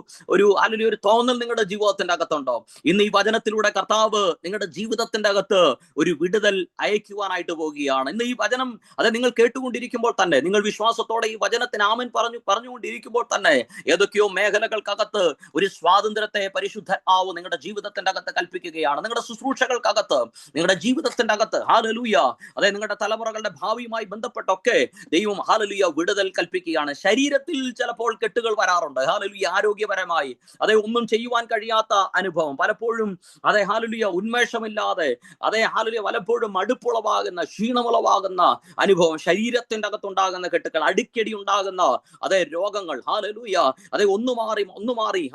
ഹല്ലേലൂയ, ഒരു തോന്നൽ നിങ്ങളുടെ ജീവിതത്തിന്റെ അകത്തുണ്ടോ? ഇന്ന് ഈ വചനത്തിലൂടെ കർത്താവ് നിങ്ങളുടെ ജീവിതത്തിന്റെ അകത്ത് ഒരു വിടുതൽ അയക്കുവാൻ പോകുകയാണ്. ഇന്ന് ഈ വചനം അത് നിങ്ങൾ കേട്ടുകൊണ്ടിരിക്കുമ്പോൾ തന്നെ, നിങ്ങൾ വിശ്വാസത്തോടെ ഈ വചനത്തിന് ആമേൻ പറഞ്ഞുകൊണ്ടിരിക്കുമ്പോൾ തന്നെ, ഏതൊക്കെയോ മേഖലകൾക്കകത്ത് ഒരു സ്വാതന്ത്ര്യത്തെ പരിശുദ്ധാത്മാവ് നിങ്ങളുടെ ജീവിതത്തിന്റെ അകത്ത് കൽപ്പിക്കുകയാണ്. നിങ്ങളുടെ ശുശ്രൂഷകൾക്കകത്ത്, നിങ്ങളുടെ ജീവിതത്തിന്റെ അകത്ത്, ഹല്ലേലൂയ, അതെ, നിങ്ങളുടെ തലമുറകളുടെ ഭാവിയുമായി ബന്ധപ്പെട്ടൊക്കെ ദൈവം, ഹല്ലേലൂയ, വിടുതൽ കൽപ്പിക്കുകയാണ്. ശരീരത്തിൽ ചിലപ്പോൾ കെട്ടുകൾ വരാറുണ്ട്, ഹല്ലേലൂയ, ആരോഗ്യപരമായി, അതെ, ഒന്നും ചെയ്യുവാൻ കഴിയാത്ത അനുഭവം പലപ്പോഴും, അതെ, ഹല്ലേലൂയ, ഉന്മേഷമില്ലാതെ, അതെ, ഹല്ലേലൂയ, പലപ്പോഴും മടുപ്പുളവാകുന്ന, ക്ഷീണമുളവാകുന്ന അനുഭവം, ശരീരത്തിന്റെ അകത്തുണ്ടാകുന്ന കെട്ടുകൾ, അടിക്കടി ഉണ്ടാകുന്ന അതേ രോഗങ്ങൾ, ഹല്ലേലൂയ, അതെ, ഒന്നു മാറി,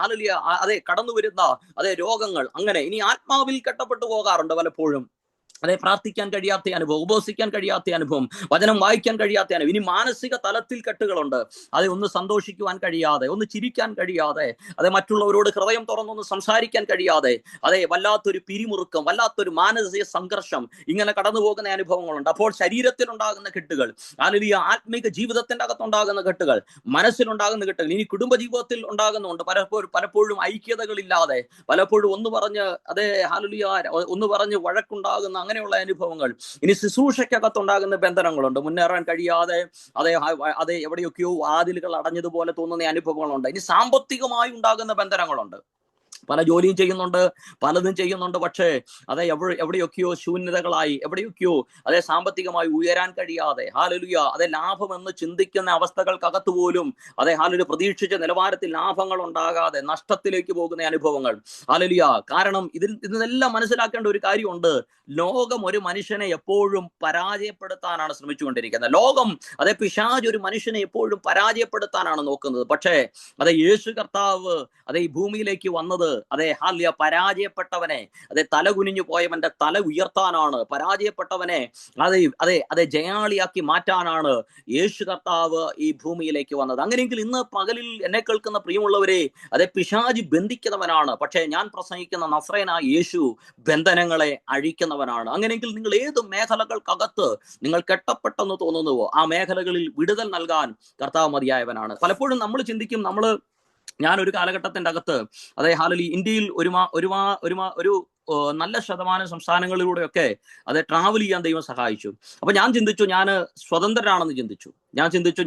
ഹല്ലേലൂയ, അതെ, കടന്നു വരുന്ന അതേ രോഗങ്ങൾ. അങ്ങനെ ഇനി ആത്മാവിൽ കെട്ടപ്പെട്ടു പോകാറുണ്ട് പലപ്പോഴും. അതെ, പ്രാർത്ഥിക്കാൻ കഴിയാത്ത അനുഭവം, ഉപവസിക്കാൻ കഴിയാത്ത അനുഭവം, വചനം വായിക്കാൻ കഴിയാത്ത അനുഭവം. ഇനി മാനസിക തലത്തിൽ കെട്ടുകളുണ്ട്. അതെ, ഒന്ന് സന്തോഷിക്കുവാൻ കഴിയാതെ, ഒന്ന് ചിരിക്കാൻ കഴിയാതെ, അതെ, മറ്റുള്ളവരോട് ഹൃദയം തുറന്നൊന്ന് സംസാരിക്കാൻ കഴിയാതെ, അതെ, വല്ലാത്തൊരു പിരിമുറുക്കം, വല്ലാത്തൊരു മാനസിക സംഘർഷം, ഇങ്ങനെ കടന്നു പോകുന്ന അനുഭവങ്ങളുണ്ട്. അപ്പോൾ ശരീരത്തിൽ ഉണ്ടാകുന്ന കെട്ടുകൾ, അല്ലെങ്കിൽ ആത്മീക ജീവിതത്തിന്റെ അകത്തുണ്ടാകുന്ന കെട്ടുകൾ, മനസ്സിലുണ്ടാകുന്ന കെട്ടുകൾ, ഇനി കുടുംബ ജീവിതത്തിൽ ഉണ്ടാകുന്നുണ്ട്. പലപ്പോഴും ഐക്യതകളില്ലാതെ, പലപ്പോഴും ഒന്ന് പറഞ്ഞ് വഴക്കുണ്ടാകുന്ന അങ്ങനെയുള്ള അനുഭവങ്ങൾ. ഇനി ശുശ്രൂഷയ്ക്കകത്തുണ്ടാകുന്ന ബന്ധനങ്ങളുണ്ട്. മുന്നേറാൻ കഴിയാതെ, അതെ, എവിടെയൊക്കെയോ വാതിലുകൾ അടഞ്ഞതുപോലെ തോന്നുന്ന അനുഭവങ്ങളുണ്ട്. ഇനി സാമ്പത്തികമായി ഉണ്ടാകുന്ന ബന്ധനങ്ങളുണ്ട്. പല ജോലിയും ചെയ്യുന്നുണ്ട്, പലതും ചെയ്യുന്നുണ്ട്, പക്ഷേ അതെ, എവിടെയൊക്കെയോ ശൂന്യതകളായി, എവിടെയൊക്കെയോ അതെ, സാമ്പത്തികമായി ഉയരാൻ കഴിയാതെ, ഹല്ലേലൂയ, അതെ, ലാഭമെന്ന് ചിന്തിക്കുന്ന അവസ്ഥകൾക്കകത്ത് പോലും, അതെ, ഹല്ലേലൂയ, പ്രതീക്ഷിച്ച നിലവാരത്തിൽ ലാഭങ്ങൾ ഉണ്ടാകാതെ നഷ്ടത്തിലേക്ക് പോകുന്ന അനുഭവങ്ങൾ. ഹല്ലേലൂയ. കാരണം ഇതെല്ലാം മനസ്സിലാക്കേണ്ട ഒരു കാര്യമുണ്ട്. ലോകം ഒരു മനുഷ്യനെ എപ്പോഴും പരാജയപ്പെടുത്താനാണ് ശ്രമിച്ചുകൊണ്ടിരിക്കുന്നത്. ലോകം, അതെ, പിശാച് ഒരു മനുഷ്യനെ എപ്പോഴും പരാജയപ്പെടുത്താനാണ് നോക്കുന്നത്. പക്ഷേ അതെ, യേശു കർത്താവ് അതെ ഈ ഭൂമിയിലേക്ക് വന്നത്, അതെ, ഹല്ലേലൂയ, പരാജയപ്പെട്ടവനെ, അതെ, തല കുനിഞ്ഞു പോയവന്റെ തല ഉയർത്താനാണ്. പരാജയപ്പെട്ടവനെ അതെ ജയാളിയാക്കി മാറ്റാനാണ് യേശു കർത്താവ് ഈ ഭൂമിയിലേക്ക് വന്നത്. അങ്ങനെയെങ്കിൽ ഇന്ന് പകലിൽ എന്നെ കേൾക്കുന്ന പ്രിയമുള്ളവരെ, അതെ, പിശാച് ബന്ധിക്കുന്നവനാണ്. പക്ഷേ ഞാൻ പ്രസംഗിക്കുന്ന നസ്രയനായ യേശു ബന്ധനങ്ങളെ അഴിക്കുന്നവനാണ്. അങ്ങനെയെങ്കിൽ നിങ്ങൾ ഏത് മേഖലകൾക്കകത്ത് നിങ്ങൾ കെട്ടപ്പെട്ടെന്ന് തോന്നുന്നുവോ, ആ മേഖലകളിൽ വിടുതൽ നൽകാൻ കർത്താവ് മതിയായവനാണ്. പലപ്പോഴും നമ്മൾ ചിന്തിക്കും, ഞാൻ ഒരു കാലഘട്ടത്തിന്റെ അകത്ത്, അതെ, ഹല്ലേലൂയ, ഇന്ത്യയിൽ ഒരു നല്ല ശതമാനം സംസ്ഥാനങ്ങളിലൂടെയൊക്കെ അതെ ട്രാവൽ ചെയ്യാൻ ദൈവം സഹായിച്ചു. അപ്പൊ ഞാൻ ചിന്തിച്ചു, ഞാൻ സ്വതന്ത്രനാണെന്ന് ചിന്തിച്ചു.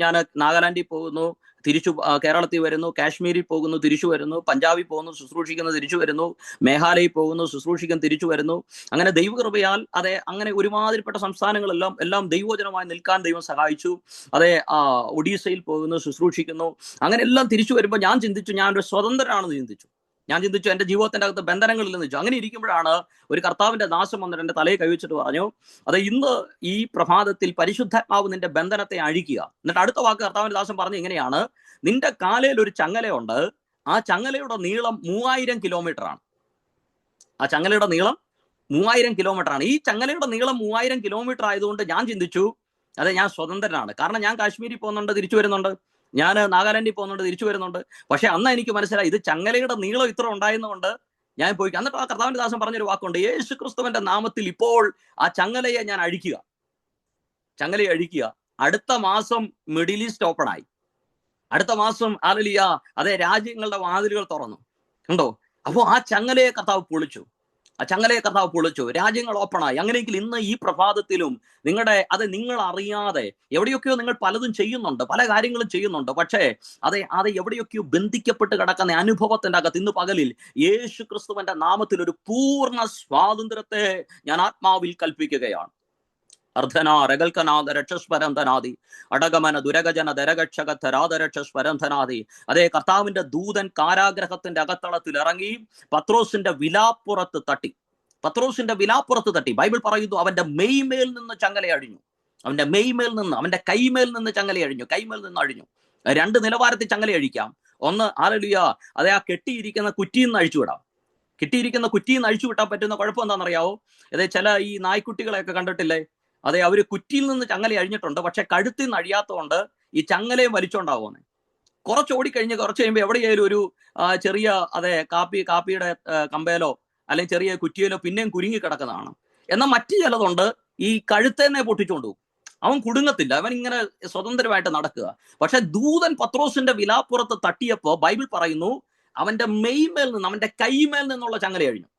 ഞാൻ നാഗാലാൻഡിൽ പോകുന്നു, തിരിച്ചു കേരളത്തിൽ വരുന്നു, കാശ്മീരിൽ പോകുന്നു, തിരിച്ചു വരുന്നു, പഞ്ചാബിൽ പോകുന്നു, ശുശ്രൂഷിക്കുന്നു, തിരിച്ചു വരുന്നു, മേഘാലയയിൽ പോകുന്നു, ശുശ്രൂഷിക്കാൻ തിരിച്ചു വരുന്നു. അങ്ങനെ ദൈവകൃപയാൽ അതെ, അങ്ങനെ ഒരുമാതിരിപ്പെട്ട സംസ്ഥാനങ്ങളെല്ലാം ദൈവവചനമായി നിൽക്കാൻ ദൈവം സഹായിച്ചു. അതെ, ഒഡീസയിൽ പോകുന്നു, ശുശ്രൂഷിക്കുന്നു. അങ്ങനെ എല്ലാം തിരിച്ചു വരുമ്പോൾ ഞാൻ ചിന്തിച്ചു, ഞാൻ ഒരു സ്വതന്ത്രനാണെന്ന് ചിന്തിച്ചു. എൻ്റെ ജീവിതത്തിന്റെ അകത്ത് ബന്ധനങ്ങളില്ലെന്ന് വെച്ചു. അങ്ങനെ ഇരിക്കുമ്പോഴാണ് ഒരു കർത്താവിന്റെ ദാസൻ വന്നിട്ട് എൻ്റെ തലയെ കൈവച്ചിട്ട് പറഞ്ഞു, അതെ, ഇന്ന് ഈ പ്രഭാതത്തിൽ പരിശുദ്ധാത്മാവ് നിന്റെ ബന്ധനത്തെ അഴിക്കുക. എന്നിട്ട് അടുത്ത വാക്ക് കർത്താവിന്റെ ദാസൻ പറഞ്ഞു ഇങ്ങനെയാണ്, നിന്റെ കാലയിൽ ഒരു ചങ്ങലയുണ്ട്, ആ ചങ്ങലയുടെ നീളം 3000 കിലോമീറ്റർ ആണ്. ആ ചങ്ങലയുടെ നീളം 3000 കിലോമീറ്റർ ആണ്. ഈ ചങ്ങലയുടെ നീളം 3000 കിലോമീറ്റർ ആയതുകൊണ്ട് ഞാൻ ചിന്തിച്ചു, അതെ, ഞാൻ സ്വതന്ത്രനാണ്. കാരണം ഞാൻ കാശ്മീരിൽ പോകുന്നുണ്ട്, തിരിച്ചു വരുന്നുണ്ട്, ഞാൻ നാഗാലാൻഡിൽ പോകുന്നുണ്ട്, തിരിച്ചു വരുന്നുണ്ട്. പക്ഷെ അന്ന് എനിക്ക് മനസ്സിലായി, ഇത് ചങ്ങലയുടെ നീളം ഇത്ര ഉണ്ടായിരുന്നുകൊണ്ട് ഞാൻ പോയി. എന്നിട്ട് ആ കർത്താവിന്റെ ദാസൻ പറഞ്ഞൊരു വാക്കുണ്ട്, യേശു ക്രിസ്തുവിന്റെ നാമത്തിൽ ഇപ്പോൾ ആ ചങ്ങലയെ ഞാൻ അഴിക്കുക, ചങ്ങലയെ അഴിക്കുക. അടുത്ത മാസം മിഡിൽ ഈസ്റ്റ് ഓപ്പൺ ആയി. അടുത്ത മാസം ഹല്ലേലൂയ, അതെ, രാജ്യങ്ങളുടെ വാതിലുകൾ തുറന്നു. കണ്ടോ? അപ്പോ ആ ചങ്ങലയെ കർത്താവ് പൊളിച്ചു, ആ ചങ്ങലയെ കർത്താവ് പൊളിച്ചു, രാജ്യങ്ങൾ ഓപ്പണായി. അങ്ങനെയെങ്കിൽ ഇന്ന് ഈ പ്രഭാതത്തിലും നിങ്ങൾ അറിയാതെ എവിടെയൊക്കെയോ നിങ്ങൾ പലതും ചെയ്യുന്നുണ്ട്, പല കാര്യങ്ങളും ചെയ്യുന്നുണ്ട്. പക്ഷേ അത് എവിടെയൊക്കെയോ ബന്ധിക്കപ്പെട്ട് കിടക്കുന്ന അനുഭവത്തിന്റെ അകത്ത് ഇന്ന് പകലിൽ യേശു ക്രിസ്തുവിന്റെ നാമത്തിൽ ഒരു പൂർണ്ണ സ്വാതന്ത്ര്യത്തെ ഞാൻ ആത്മാവിൽ കൽപ്പിക്കുകയാണ്. അർദ്ധനാരകൽക്കനാദരക്ഷസ്വരന്ധനാദി അടകമന ദുരകജന ദരകക്ഷകരാദരക്ഷസ്വരന്ധനാദി. അതേ, കർത്താവിന്റെ ദൂതൻ കാരാഗ്രഹത്തിന്റെ അകത്തളത്തിൽ ഇറങ്ങി പത്രോസിന്റെ വിലാപ്പുറത്ത് തട്ടി, പത്രോസിന്റെ വിലാപ്പുറത്ത് തട്ടി. ബൈബിൾ പറയുന്നു, അവന്റെ മെയ്മേൽ നിന്ന് ചങ്ങല അഴിഞ്ഞു, അവന്റെ മെയ്മേൽ നിന്ന്, അവന്റെ കൈമേൽ നിന്ന് ചങ്ങല അഴിഞ്ഞു, കൈമേൽ നിന്ന് അഴിഞ്ഞു. രണ്ട് നിലവാരത്തിൽ ചങ്ങല അഴിക്കാം. ഒന്ന്, ഹല്ലേലൂയ, അതെ, ആ കെട്ടിയിരിക്കുന്ന കുറ്റിയിൽ നിന്ന് അഴിച്ചുവിടാം. കിട്ടിയിരിക്കുന്ന കുറ്റിയിൽ നിന്ന് അഴിച്ചുവിട്ടാൻ പറ്റുന്ന കുഴപ്പം എന്താണെന്നറിയാവോ? അതെ, ചില ഈ നായ്ക്കുട്ടികളെയൊക്കെ കണ്ടിട്ടില്ലേ? അതെ, അവര് കുറ്റിയിൽ നിന്ന് ചങ്ങല അഴിഞ്ഞിട്ടുണ്ട്, പക്ഷെ കഴുത്തിൽ നിന്ന് അഴിയാത്തതുകൊണ്ട് ഈ ചങ്ങലയും വലിച്ചോണ്ടാവുന്നത്. കുറച്ച് ഓടിക്കഴിഞ്ഞ് കുറച്ച് കഴിയുമ്പോൾ എവിടെയായാലും ഒരു ചെറിയ, അതെ, കാപ്പിയുടെ കമ്പയിലോ അല്ലെങ്കിൽ ചെറിയ കുറ്റിയിലോ പിന്നെയും കുരുങ്ങി കിടക്കുന്നതാണ്. എന്നാൽ മറ്റു ചിലതുണ്ട്, ഈ കഴുത്തേന്നെ പൊട്ടിച്ചോണ്ടു, അവൻ കുടുങ്ങത്തില്ല, അവൻ ഇങ്ങനെ സ്വതന്ത്രമായിട്ട് നടക്കുക. പക്ഷെ ദൂതൻ പത്രോസിന്റെ വിലാപ്പുറത്ത് തട്ടിയപ്പോ ബൈബിൾ പറയുന്നു, അവന്റെ മെയ്മേൽ നിന്ന്, അവന്റെ കൈമേൽ നിന്നുള്ള ചങ്ങല അഴിഞ്ഞു.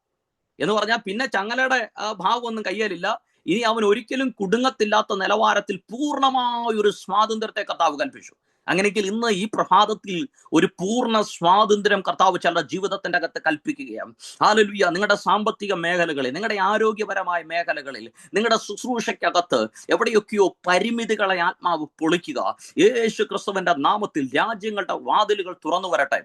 എന്ന് പറഞ്ഞാൽ പിന്നെ ചങ്ങലയുടെ ഭാഗമൊന്നും കയ്യേലില്ല. ഇനി അവൻ ഒരിക്കലും കുടുങ്ങത്തില്ലാത്ത നിലവാരത്തിൽ പൂർണ്ണമായ ഒരു സ്വാതന്ത്ര്യത്തെ കർത്താവ് കൽപ്പിച്ചു. അങ്ങനെയെങ്കിൽ ഇന്ന് ഈ പ്രഭാതത്തിൽ ഒരു പൂർണ്ണ സ്വാതന്ത്ര്യം കർത്താവ് ചിലരുടെ ജീവിതത്തിന്റെ അകത്ത് കൽപ്പിക്കുകയാണ്. ഹല്ലേലൂയ. നിങ്ങളുടെ സാമ്പത്തിക മേഖലകളിൽ, നിങ്ങളുടെ ആരോഗ്യപരമായ മേഖലകളിൽ, നിങ്ങളുടെ ശുശ്രൂഷയ്ക്കകത്ത് എവിടെയൊക്കെയോ പരിമിതികളെ ആത്മാവ് പൊളിക്കുക. യേശു ക്രിസ്തുവിന്റെ നാമത്തിൽ രാജ്യങ്ങളുടെ വാതിലുകൾ തുറന്നു വരട്ടെ.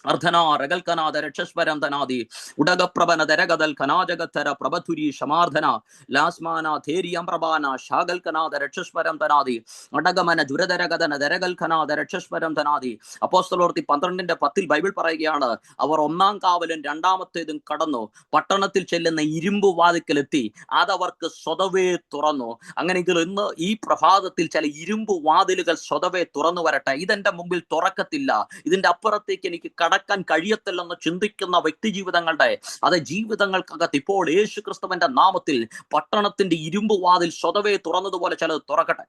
അർദ്ധനാരകൽക്കനാദരക്ഷസ്വരന്ധനാദി ഉടകപ്രഭനദരകദൽക്കനാജഗത്തര പ്രഭധുരി ശമാർദ്ധന ലാസ്മാന ധേരിയംപ്രഭാന ശാഗൽക്കനാദരക്ഷസ്വരന്ധനാദി അടകമന ദുരദരകദന ദരകൽക്കനാദരക്ഷസ്വരന്ധനാദി. അപ്പോസ്തലപ്രവൃത്തി 12:10 ബൈബിൾ പറയുകയാണ്, അവർ ഒന്നാം കാവലും രണ്ടാമത്തേതും കടന്നു പട്ടണത്തിൽ ചെല്ലുന്ന ഇരുമ്പ് വാതിക്കലെത്തി, അതവർക്ക് സ്വതവേ തുറന്നു. അങ്ങനെയെങ്കിൽ ഇന്ന് ഈ പ്രഭാതത്തിൽ ചില ഇരുമ്പ് വാതിലുകൾ സ്വതവേ തുറന്നു വരട്ടെ. ഇതെന്റെ മുമ്പിൽ തുറക്കത്തില്ല, ഇതിന്റെ അപ്പുറത്തേക്ക് എനിക്ക് കടക്കാൻ കഴിയത്തില്ലെന്ന് ചിന്തിക്കുന്ന വ്യക്തി ജീവിതങ്ങളുടെ ജീവിതങ്ങൾക്കകത്ത് ഇപ്പോൾ യേശു ക്രിസ്തുവിന്റെ നാമത്തിൽ പട്ടണത്തിന്റെ ഇരുമ്പ് വാതിൽ സ്വതവേ തുറന്നതുപോലെ ചിലത് തുറക്കട്ടെ.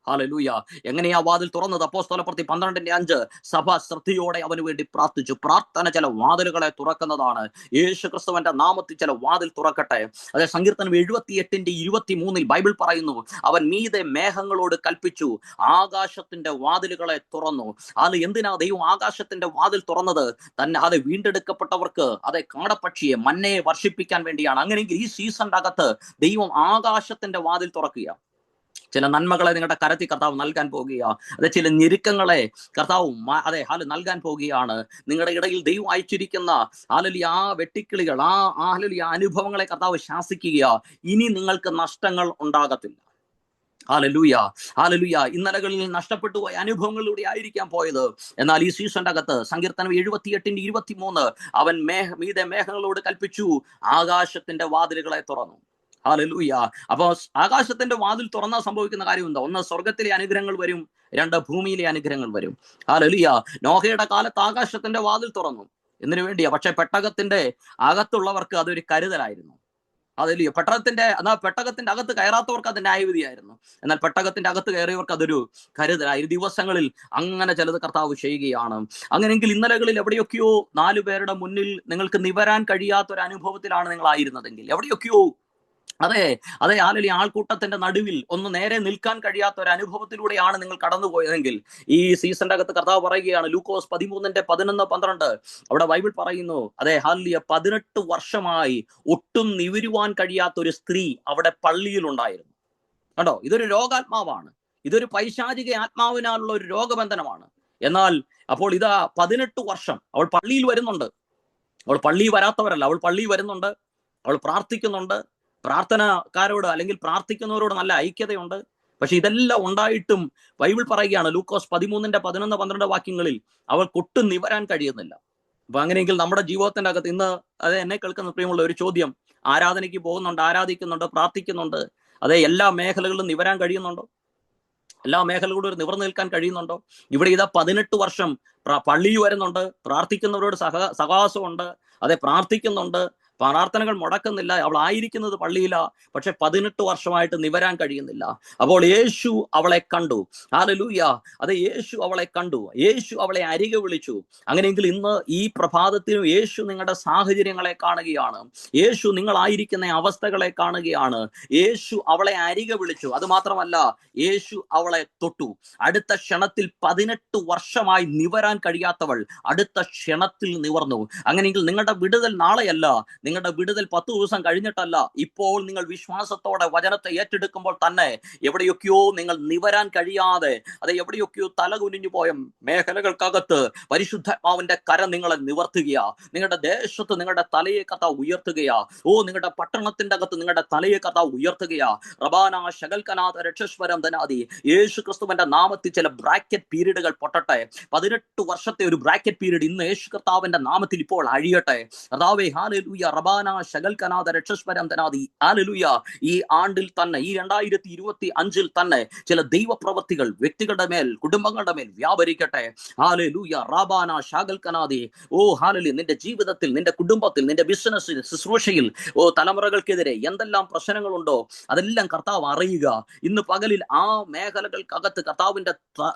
ഹല്ലേലൂയ. എങ്ങനെയാ വാതിൽ തുറന്നത്? അപ്പോസ്തലപ്രവൃത്തി 12:5 സഭ ശ്രദ്ധയോടെ അവന് വേണ്ടി പ്രാർത്ഥിച്ചു. പ്രാർത്ഥന ചില വാതിലുകളെ തുറക്കുന്നതാണ്. യേശു ക്രിസ്തുവിന്റെ നാമത്തിൽ ചില വാതിൽ തുറക്കട്ടെ. അതെ, സങ്കീർത്തനം 78:23 ബൈബിൾ പറയുന്നു, അവൻ മീതെ മേഘങ്ങളോട് കൽപ്പിച്ചു, ആകാശത്തിന്റെ വാതിലുകളെ തുറന്നു. അത് എന്തിനാ ദൈവം ആകാശത്തിന്റെ വാതിൽ തുറന്നത്? തന്നെ വീണ്ടെടുക്കപ്പെട്ടവർക്ക് കാടപ്പക്ഷിയെ, മന്നയെ വർഷിപ്പിക്കാൻ വേണ്ടിയാണ്. അങ്ങനെയെങ്കിൽ ഈ സീസണിന്റെ അകത്ത് ദൈവം ആകാശത്തിന്റെ വാതിൽ തുറക്കുക. ചില നന്മകളെ നിങ്ങളുടെ കരത്തിൽ കർത്താവ് നൽകാൻ പോകുക. ചില ഞെരുക്കങ്ങളെ കർത്താവ് നൽകാൻ പോകുകയാണ്. നിങ്ങളുടെ ഇടയിൽ ദൈവം അയച്ചിരിക്കുന്ന ആ വെട്ടിക്കിളികൾ, ആ അനുഭവങ്ങളെ കർത്താവ് ശാസിക്കുക. ഇനി നിങ്ങൾക്ക് നഷ്ടങ്ങൾ ഉണ്ടാകത്തില്ല. Hallelujah, hallelujah. ഇന്നലകളിൽ നഷ്ടപ്പെട്ടു പോയ അനുഭവങ്ങളിലൂടെ ആയിരിക്കാം പോയത്. എന്നാൽ ഈ സീസണിന്റെ അകത്ത് സങ്കീർത്തനം 78:23 അവൻ മീതെ മേഘങ്ങളോട് കൽപ്പിച്ചു, ആകാശത്തിന്റെ വാതിലുകളെ തുറന്നു. ഹല്ലേലൂയ. അപ്പൊ ആകാശത്തിന്റെ വാതിൽ തുറന്നാൽ സംഭവിക്കുന്ന കാര്യം എന്താ? ഒന്ന്, സ്വർഗത്തിലെ അനുഗ്രഹങ്ങൾ വരും. രണ്ട്, ഭൂമിയിലെ അനുഗ്രഹങ്ങൾ വരും. ഹല്ലേലൂയ. നോഹയുടെ കാലത്ത് ആകാശത്തിന്റെ വാതിൽ തുറന്നു. എന്തിനു വേണ്ടിയാ? പക്ഷെ പെട്ടകത്തിന്റെ അകത്തുള്ളവർക്ക് അതൊരു കരുതലായിരുന്നു. ഹല്ലേലൂയ. പെട്ടകത്തിന്റെ അകത്ത് കയറാത്തവർക്ക് അത് ന്യായവിധിയായിരുന്നു. എന്നാൽ പെട്ടകത്തിന്റെ അകത്ത് കയറിയവർക്ക് അതൊരു കരുതലായി. ദിവസങ്ങളിൽ അങ്ങനെ ചിലത് കർത്താവ് ചെയ്യുകയാണ്. അങ്ങനെയെങ്കിൽ ഇന്നലകളിൽ എവിടെയൊക്കെയോ 4 പേരുടെ മുന്നിൽ നിങ്ങൾക്ക് നിവരാൻ കഴിയാത്തൊരു അനുഭവത്തിലാണ് നിങ്ങൾ ആയിരുന്നതെങ്കിൽ, എവിടെയൊക്കെയോ ഹല്ലേലൂയ, ആൾക്കൂട്ടത്തിന്റെ നടുവിൽ ഒന്ന് നേരെ നിൽക്കാൻ കഴിയാത്ത ഒരു അനുഭവത്തിലൂടെയാണ് നിങ്ങൾ കടന്നുപോയതെങ്കിൽ, ഈ സീസണിന്റെ അകത്ത് കർത്താവ് പറയുകയാണ്, ലൂക്കോസ് 13:11-12 അവിടെ ബൈബിൾ പറയുന്നു, ഹല്ലേലൂയ, 18 വർഷമായി ഒട്ടും നിവരുവാൻ കഴിയാത്ത ഒരു സ്ത്രീ അവിടെ പള്ളിയിൽ ഉണ്ടായിരുന്നു. കണ്ടോ? ഇതൊരു രോഗാത്മാവാണ്, ഇതൊരു പൈശാചിക ആത്മാവിനാലുള്ള ഒരു രോഗബന്ധനമാണ്. എന്നാൽ അപ്പോൾ 18 വർഷം അവൾ പള്ളിയിൽ വരുന്നുണ്ട്. അവൾ പള്ളിയിൽ വരാത്തവരല്ല, അവൾ പള്ളിയിൽ വരുന്നുണ്ട്, അവൾ പ്രാർത്ഥിക്കുന്നുണ്ട്. പ്രാർത്ഥനക്കാരോട് അല്ലെങ്കിൽ പ്രാർത്ഥിക്കുന്നവരോട് നല്ല ഐക്യതയുണ്ട്. പക്ഷെ ഇതെല്ലാം ഉണ്ടായിട്ടും ബൈബിൾ പറയുകയാണ്, ലൂക്കോസ് 13:11-12 വാക്യങ്ങളിൽ അവൾക്കൊട്ടും നിവരാൻ കഴിയുന്നില്ല. അപ്പൊ അങ്ങനെയെങ്കിൽ നമ്മുടെ ജീവിതത്തിന്റെ അകത്ത് ഇന്ന് എന്നെ കേൾക്കുന്ന പ്രിയമുള്ള ഒരു ചോദ്യം, ആരാധനയ്ക്ക് പോകുന്നുണ്ട്, ആരാധിക്കുന്നുണ്ട്, പ്രാർത്ഥിക്കുന്നുണ്ട്, എല്ലാ മേഖലകളിലും നിവരാൻ കഴിയുന്നുണ്ടോ? എല്ലാ മേഖലകളോടും ഒരു നിവർന്നു നിൽക്കാൻ കഴിയുന്നുണ്ടോ? ഇവിടെ ഇതാ 18 വർഷം പള്ളിയിൽ വരുന്നുണ്ട്, പ്രാർത്ഥിക്കുന്നവരോട് സഹവാസമുണ്ട്, അതെ, പ്രാർത്ഥിക്കുന്നുണ്ട്, പ്രാർത്ഥനകൾ മുടക്കുന്നില്ല, അവൾ ആയിരിക്കുന്നത് പള്ളിയില, പക്ഷെ 18 വർഷമായിട്ട് നിവരാൻ കഴിയുന്നില്ല. അപ്പോൾ യേശു അവളെ കണ്ടു. ഹല്ലേലൂയ. അതെ, യേശു അവളെ കണ്ടു, യേശു അവളെ അരികെ വിളിച്ചു. അങ്ങനെയെങ്കിൽ ഇന്ന് ഈ പ്രഭാതത്തിലും യേശു നിങ്ങളുടെ സാഹചര്യങ്ങളെ കാണുകയാണ്, യേശു നിങ്ങളായിരിക്കുന്ന അവസ്ഥകളെ കാണുകയാണ്. യേശു അവളെ അരികെ വിളിച്ചു. അത് മാത്രമല്ല, യേശു അവളെ തൊട്ടു. അടുത്ത ക്ഷണത്തിൽ 18 വർഷമായി നിവരാൻ കഴിയാത്തവൾ അടുത്ത ക്ഷണത്തിൽ നിവർന്നു. അങ്ങനെയെങ്കിൽ നിങ്ങളുടെ വിടുതൽ നാളെയല്ല, നിങ്ങളുടെ വിടുതൽ 10 ദിവസം കഴിഞ്ഞിട്ടല്ല, ഇപ്പോൾ നിങ്ങൾ വിശ്വാസത്തോടെ വചനത്തെ ഏറ്റെടുക്കുമ്പോൾ തന്നെ എവിടെയൊക്കെയോ നിങ്ങൾ നിവരാൻ കഴിയാതെ, അത് എവിടെയൊക്കെയോ തല കുനിഞ്ഞു പോയ മേഖലകൾക്കകത്ത് പരിശുദ്ധാത്മാവിന്റെ കരം നിങ്ങളെ നിവർത്തുകയാ. നിങ്ങളുടെ ദേശത്ത് നിങ്ങളുടെ തലയെ കർത്താവ് ഉയർത്തുകയാ. നിങ്ങളുടെ പട്ടണത്തിന്റെ അകത്ത് നിങ്ങളുടെ തലയെ കർത്താവ് ഉയർത്തുകയാ. റബാന ശകൽക്കനാഥ രക്ഷസ്വരം ധനാദി. യേശു ക്രിസ്തുവിന്റെ നാമത്തിൽ ചില ബ്രാക്കറ്റ് പീരീഡുകൾ പൊട്ടട്ടെ. 18 വർഷത്തെ ഒരു ബ്രാക്കറ്റ് പീരീഡ് ഇന്ന് യേശു കർത്താവിന്റെ നാമത്തിൽ ഇപ്പോൾ അഴിയട്ടെ. കർത്താവേ, ഹല്ലേലൂയ. റബാന ശകൽക്കനാഥ രക്ഷസ്വരം ധനാദി. ഹല്ലേലൂയ. ഈ ആണ്ടിൽ തന്നെ, ഈ 2025 തന്നെ ചില ദൈവപ്രവൃത്തികൾ വ്യക്തികളുടെ മേൽ, കുടുംബങ്ങളുടെ മേൽ വ്യാപരിക്കട്ടെ. ഹല്ലേലൂയ. റബാന ശകൽക്കനാദി. ഹല്ലേലൂയ. നിന്റെ ജീവിതത്തിൽ, നിന്റെ കുടുംബത്തിൽ, നിന്റെ ബിസിനസ്സിൽ, ശുശ്രൂഷയിൽ തലമുറകൾക്കെതിരെ എന്തെല്ലാം പ്രശ്നങ്ങളുണ്ടോ അതെല്ലാം കർത്താവ് അറിയുക. ഇന്ന് പകലിൽ ആ മേഖലകൾക്കകത്ത് കർത്താവിന്റെ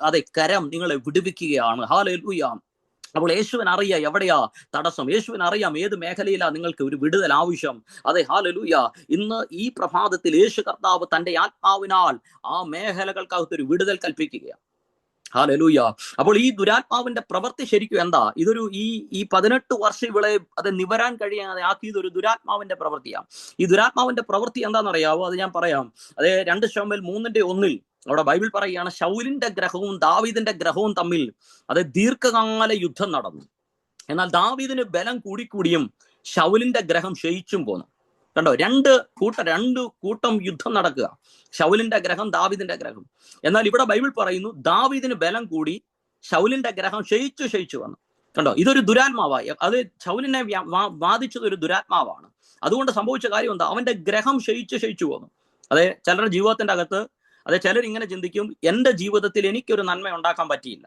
അതെ കരം നിങ്ങളെ വിടുവിക്കുകയാണ്. ഹല്ലേലൂയ. അപ്പോൾ യേശുവിന് അറിയാം എവിടെയാ തടസ്സം, യേശുവിന് അറിയാം ഏത് മേഖലയിലാ നിങ്ങൾക്ക് ഒരു വിടുതൽ ആവശ്യം. അതെ, ഹല്ലേലൂയ. ഇന്ന് ഈ പ്രഭാതത്തിൽ യേശു കർത്താവ് തന്റെ ആത്മാവിനാൽ ആ മേഖലകൾക്കകത്ത് ഒരു വിടുതൽ കൽപ്പിക്കുകയാണ്. ഹല്ലേലൂയ. അപ്പോൾ ഈ ദുരാത്മാവിന്റെ പ്രവൃത്തി ശരിക്കും എന്താ? ഇതൊരു ഈ 18 വർഷം ഇവളെ അത് നിവരാൻ കഴിയാതെ ആക്കിയത് ഒരു ദുരാത്മാവിന്റെ പ്രവൃത്തിയാണ്. ഈ ദുരാത്മാവിന്റെ പ്രവൃത്തി എന്താണെന്നറിയാവോ? അത് ഞാൻ പറയാം. അതെ, 2 ശമൂവേൽ 3:1 അവിടെ ബൈബിൾ പറയുകയാണ്, ശൗലിന്റെ ഗ്രഹവും ദാവീദിന്റെ ഗ്രഹവും തമ്മിൽ അത് ദീർഘകാല യുദ്ധം നടന്നു. എന്നാൽ ദാവീദിന് ബലം കൂടിക്കൂടിയും ശൗലിന്റെ ഗ്രഹം ക്ഷയിച്ചും പോന്നു. കണ്ടോ, രണ്ട് കൂട്ടം യുദ്ധം നടക്കുക. ശൗലിന്റെ ഗ്രഹം, ദാവീദിന്റെ ഗ്രഹം. എന്നാൽ ഇവിടെ ബൈബിൾ പറയുന്നു ദാവീദിന് ബലം കൂടി, ശൗലിന്റെ ഗ്രഹം ക്ഷയിച്ചു വന്നു. കണ്ടോ, ഇതൊരു ദുരാത്മാവായി. അത് ശൗലിനെ ബാധിച്ചത് ഒരു ദുരാത്മാവാണ്. അതുകൊണ്ട് സംഭവിച്ച കാര്യം എന്താ? അവന്റെ ഗ്രഹം ക്ഷയിച്ചു പോന്നു. അതെ, ചിലരുടെ ജീവിതത്തിന്റെ അകത്ത് ചിലർ ഇങ്ങനെ ചിന്തിക്കും, എന്റെ ജീവിതത്തിൽ എനിക്കൊരു നന്മ ഉണ്ടാക്കാൻ പറ്റിയില്ല,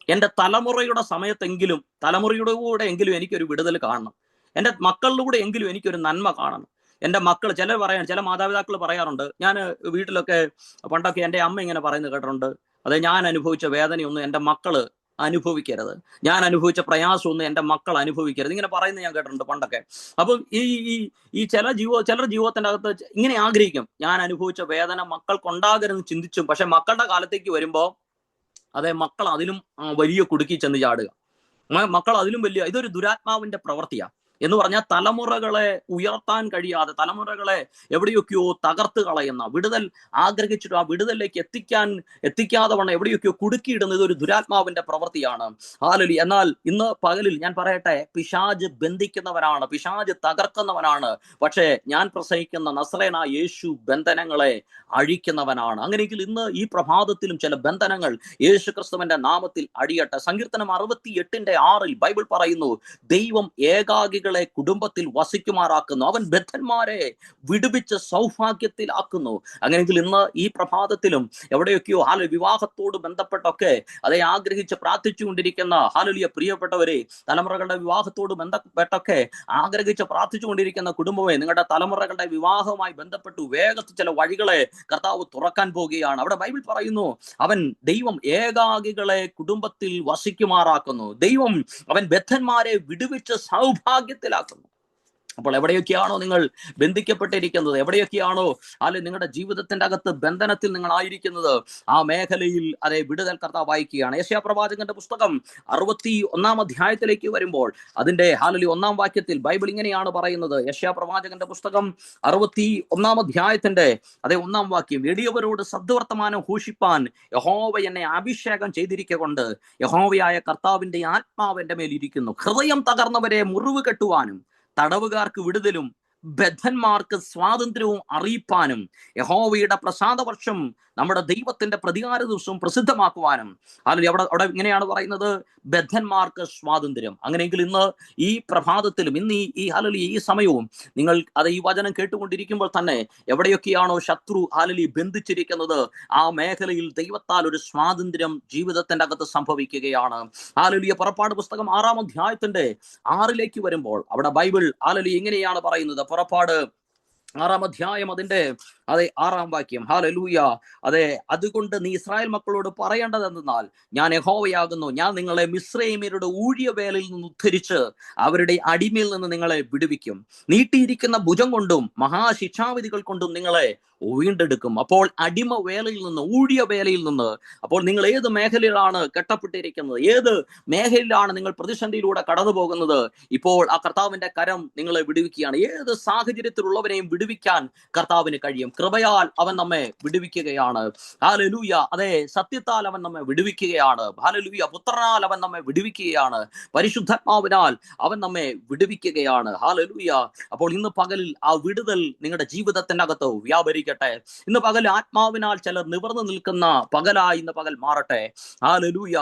എന്റെ തലമുറയുടെ സമയത്തെങ്കിലും, തലമുറയുടെ കൂടെ എങ്കിലും എനിക്കൊരു വിടുതൽ കാണണം, എൻ്റെ മക്കളിലൂടെ എങ്കിലും എനിക്കൊരു നന്മ കാണണം. എൻ്റെ മക്കൾ, ചില മാതാപിതാക്കൾ പറയാറുണ്ട്, ഞാൻ വീട്ടിലൊക്കെ പണ്ടൊക്കെ എൻ്റെ അമ്മ ഇങ്ങനെ പറയുന്നത് കേട്ടിട്ടുണ്ട്, അതെ, ഞാൻ അനുഭവിച്ച വേദനയൊന്നും എൻ്റെ മക്കള് അനുഭവിക്കരുത്, ഞാൻ അനുഭവിച്ച പ്രയാസമൊന്നും എൻ്റെ മക്കൾ അനുഭവിക്കരുത്, ഇങ്ങനെ പറയുന്നത് ഞാൻ കേട്ടിട്ടുണ്ട് പണ്ടൊക്കെ. അപ്പം ഈ ചിലരുടെ ജീവിതത്തിന്റെ അകത്ത് ഇങ്ങനെ ആഗ്രഹിക്കും, ഞാൻ അനുഭവിച്ച വേദന മക്കൾക്കുണ്ടാകരുതെന്ന് ചിന്തിച്ചും, പക്ഷെ മക്കളുടെ കാലത്തേക്ക് വരുമ്പോൾ അതെ, മക്കൾ അതിലും വലിയ കുടുക്കി ചെന്ന് ചാടുക. മക്കൾ അതിലും വലിയ, ഇതൊരു ദുരാത്മാവിന്റെ പ്രവൃത്തിയാണ്. എന്ന് പറഞ്ഞാൽ തലമുറകളെ ഉയർത്താൻ കഴിയാതെ, തലമുറകളെ എവിടെയൊക്കെയോ തകർത്ത് കളയുന്ന, വിടുതൽ ആഗ്രഹിച്ചിട്ട് ആ വിടുതലിലേക്ക് എത്തിക്കാതെ വണ്ണം എവിടെയൊക്കെയോ കുടുക്കിയിടുന്ന ഇതൊരു ദുരാത്മാവിന്റെ പ്രവൃത്തിയാണ്. ഹല്ലേലൂയ. എന്നാൽ ഇന്ന് പകലിൽ ഞാൻ പറയട്ടെ, പിശാച് ബന്ധിക്കുന്നവനാണ്, പിശാച് തകർക്കുന്നവനാണ്. പക്ഷേ ഞാൻ പ്രസംഗിക്കുന്ന നസറേനായ യേശു ബന്ധനങ്ങളെ അഴിക്കുന്നവനാണ്. അങ്ങനെയെങ്കിൽ ഇന്ന് ഈ പ്രഭാതത്തിലും ചില ബന്ധനങ്ങൾ യേശു ക്രിസ്തുവിന്റെ നാമത്തിൽ അഴിയട്ടെ. സങ്കീർത്തനം 68:6 ബൈബിൾ പറയുന്നു, ദൈവം ഏകാകികളെ കുടുംബത്തിൽ വസിക്കുമാറാക്കുന്നു, അവൻ ബദ്ധന്മാരെ വിടുവിച്ച് സൗഭാഗ്യത്തിലാക്കുന്നു. അങ്ങനെയെങ്കിൽ ഇന്ന് ഈ പ്രഭാതത്തിലും എവിടെയൊക്കെയോ വിവാഹത്തോട് ബന്ധപ്പെട്ടൊക്കെ അതേ ആഗ്രഹിച്ച് പ്രാർത്ഥിച്ചുകൊണ്ടിരിക്കുന്ന ഹല്ലേലൂയ പ്രിയപ്പെട്ടവരെ, തലമുറകളുടെ വിവാഹത്തോട് ബന്ധപ്പെട്ടൊക്കെ ആഗ്രഹിച്ച് പ്രാർത്ഥിച്ചുകൊണ്ടിരിക്കുന്ന കുടുംബമേ, നിങ്ങളുടെ തലമുറകളുടെ വിവാഹവുമായി ബന്ധപ്പെട്ടു വേഗത്തിൽ ചില വഴികളെ കർത്താവ് തുറക്കാൻ പോകുകയാണ്. അവിടെ ബൈബിൾ പറയുന്നു, ദൈവം ഏകാകികളെ കുടുംബത്തിൽ വസിക്കുമാറാക്കുന്നു, ദൈവം അവൻ ബദ്ധന്മാരെ വിടുവിച്ച് സൗഭാഗ്യത്തിലാക്കുന്നു. അപ്പോൾ എവിടെയൊക്കെയാണോ നിങ്ങൾ ബന്ധിക്കപ്പെട്ടിരിക്കുന്നത്, എവിടെയൊക്കെയാണോ നിങ്ങളുടെ ജീവിതത്തിന്റെ അകത്ത് ബന്ധനത്തിൽ നിങ്ങൾ ആയിരിക്കുന്നത്, ആ മേഖലയിൽ അതേ വിടുതൽ കർത്താവ് വായിക്കുകയാണ്. യെശയ്യാ പ്രവാചകന്റെ പുസ്തകം 61 അധ്യായത്തിലേക്ക് വരുമ്പോൾ അതിന്റെ 1 വാക്യത്തിൽ ബൈബിൾ ഇങ്ങനെയാണ് പറയുന്നത്. യെശയ്യാ പ്രവാചകന്റെ പുസ്തകം 61 അധ്യായത്തിന്റെ 1 വാക്യം, എളിയവരോട് സദ്വർത്തമാനം ഘോഷിപ്പാൻ യഹോവ എന്നെ അഭിഷേകം ചെയ്തിരിക്കൊണ്ട് യഹോവയായ കർത്താവിന്റെ ആത്മാവ് എന്റെ മേൽ ഇരിക്കുന്നു, ഹൃദയം തകർന്നവരെ മുറിവ് കെട്ടുവാനും തടവുകാർക്ക് വിടുതലും ബദ്ധന്മാർക്ക് സ്വാതന്ത്ര്യവും അറിയിപ്പാനും യഹോവയുടെ പ്രസാദവർഷം നമ്മുടെ ദൈവത്തിന്റെ പ്രതികാര ദിവസവും പ്രസിദ്ധമാക്കുവാനും. അല്ലെങ്കിൽ അവിടെ അവിടെ ഇങ്ങനെയാണ് പറയുന്നത്, ബദ്ധന്മാർക്ക് സ്വാതന്ത്ര്യം. അങ്ങനെയെങ്കിൽ ഇന്ന് ഈ പ്രഭാതത്തിലും ഇന്ന് ഈ സമയവും നിങ്ങൾ അത് ഈ വചനം കേട്ടുകൊണ്ടിരിക്കുമ്പോൾ തന്നെ എവിടെയൊക്കെയാണോ ശത്രു ബന്ധിച്ചിരിക്കുന്നത്, ആ മേഖലയിൽ ദൈവത്താൽ ഒരു സ്വാതന്ത്ര്യം ജീവിതത്തിന്റെ അകത്ത് സംഭവിക്കുകയാണ്. പുറപ്പാട് പുസ്തകം 6-ാം അധ്യായത്തിന്റെ 6 വരുമ്പോൾ അവിടെ ബൈബിൾ ഇങ്ങനെയാണ് പറയുന്നത്. പുറപ്പാട് 6-ാം അധ്യായം അതിന്റെ 6-ാം വാക്യം. ഹല്ലേലൂയ. അതുകൊണ്ട് നീ ഇസ്രായേൽ മക്കളോട് പറയേണ്ടതെന്നാൽ, ഞാൻ യഹോവയാകുന്നു. ഞാൻ നിങ്ങളെ മിസ്രയീമ്യരുടെ ഊഴിയവേലയിൽ നിന്ന് ഉദ്ധരിച്ച് അവരുടെ അടിമയിൽ നിന്ന് നിങ്ങളെ വിടുവിക്കും. നീട്ടിയിരിക്കുന്ന ഭുജം കൊണ്ടും മഹാശിക്ഷാവിധികൾ കൊണ്ടും നിങ്ങളെ വീണ്ടെടുക്കും. അപ്പോൾ അടിമ വേലയിൽ നിന്ന്, ഊഴിയ വേലയിൽ നിന്ന്, അപ്പോൾ നിങ്ങൾ ഏത് മേഖലയിലാണ് കെട്ടപ്പെട്ടിരിക്കുന്നത്, ഏത് മേഖലയിലാണ് നിങ്ങൾ പ്രതിസന്ധിയിലൂടെ കടന്നു പോകുന്നത്, ഇപ്പോൾ ആ കർത്താവിന്റെ കരം നിങ്ങളെ വിടുവിക്കുകയാണ്. ഏത് സാഹചര്യത്തിലുള്ളവരെയും വിടുവിക്കാൻ കർത്താവിന് കഴിയും. കൃപയാൽ അവൻ നമ്മെ വിടുവിക്കുകയാണ്. ഹല്ലേലൂയ. സത്യത്താൽ അവൻ നമ്മെ വിടുവിക്കുകയാണ്. ഹല്ലേലൂയ. പുത്രനാൽ അവൻ നമ്മെ വിടുവിക്കുകയാണ്. പരിശുദ്ധാത്മാവിനാൽ അവൻ നമ്മെ വിടുവിക്കുകയാണ്. ഹല്ലേലൂയ. അപ്പോൾ ഇന്ന് പകലിൽ ആ വിടുതൽ നിങ്ങളുടെ ജീവിതത്തിന്റെ അകത്ത് വ്യാപരിക്കട്ടെ. ഇന്ന് പകൽ ആത്മാവിനാൽ ചിലർ നിവർന്നു നിൽക്കുന്ന പകലായി ഇന്ന് പകൽ മാറട്ടെ. ഹല്ലേലൂയ.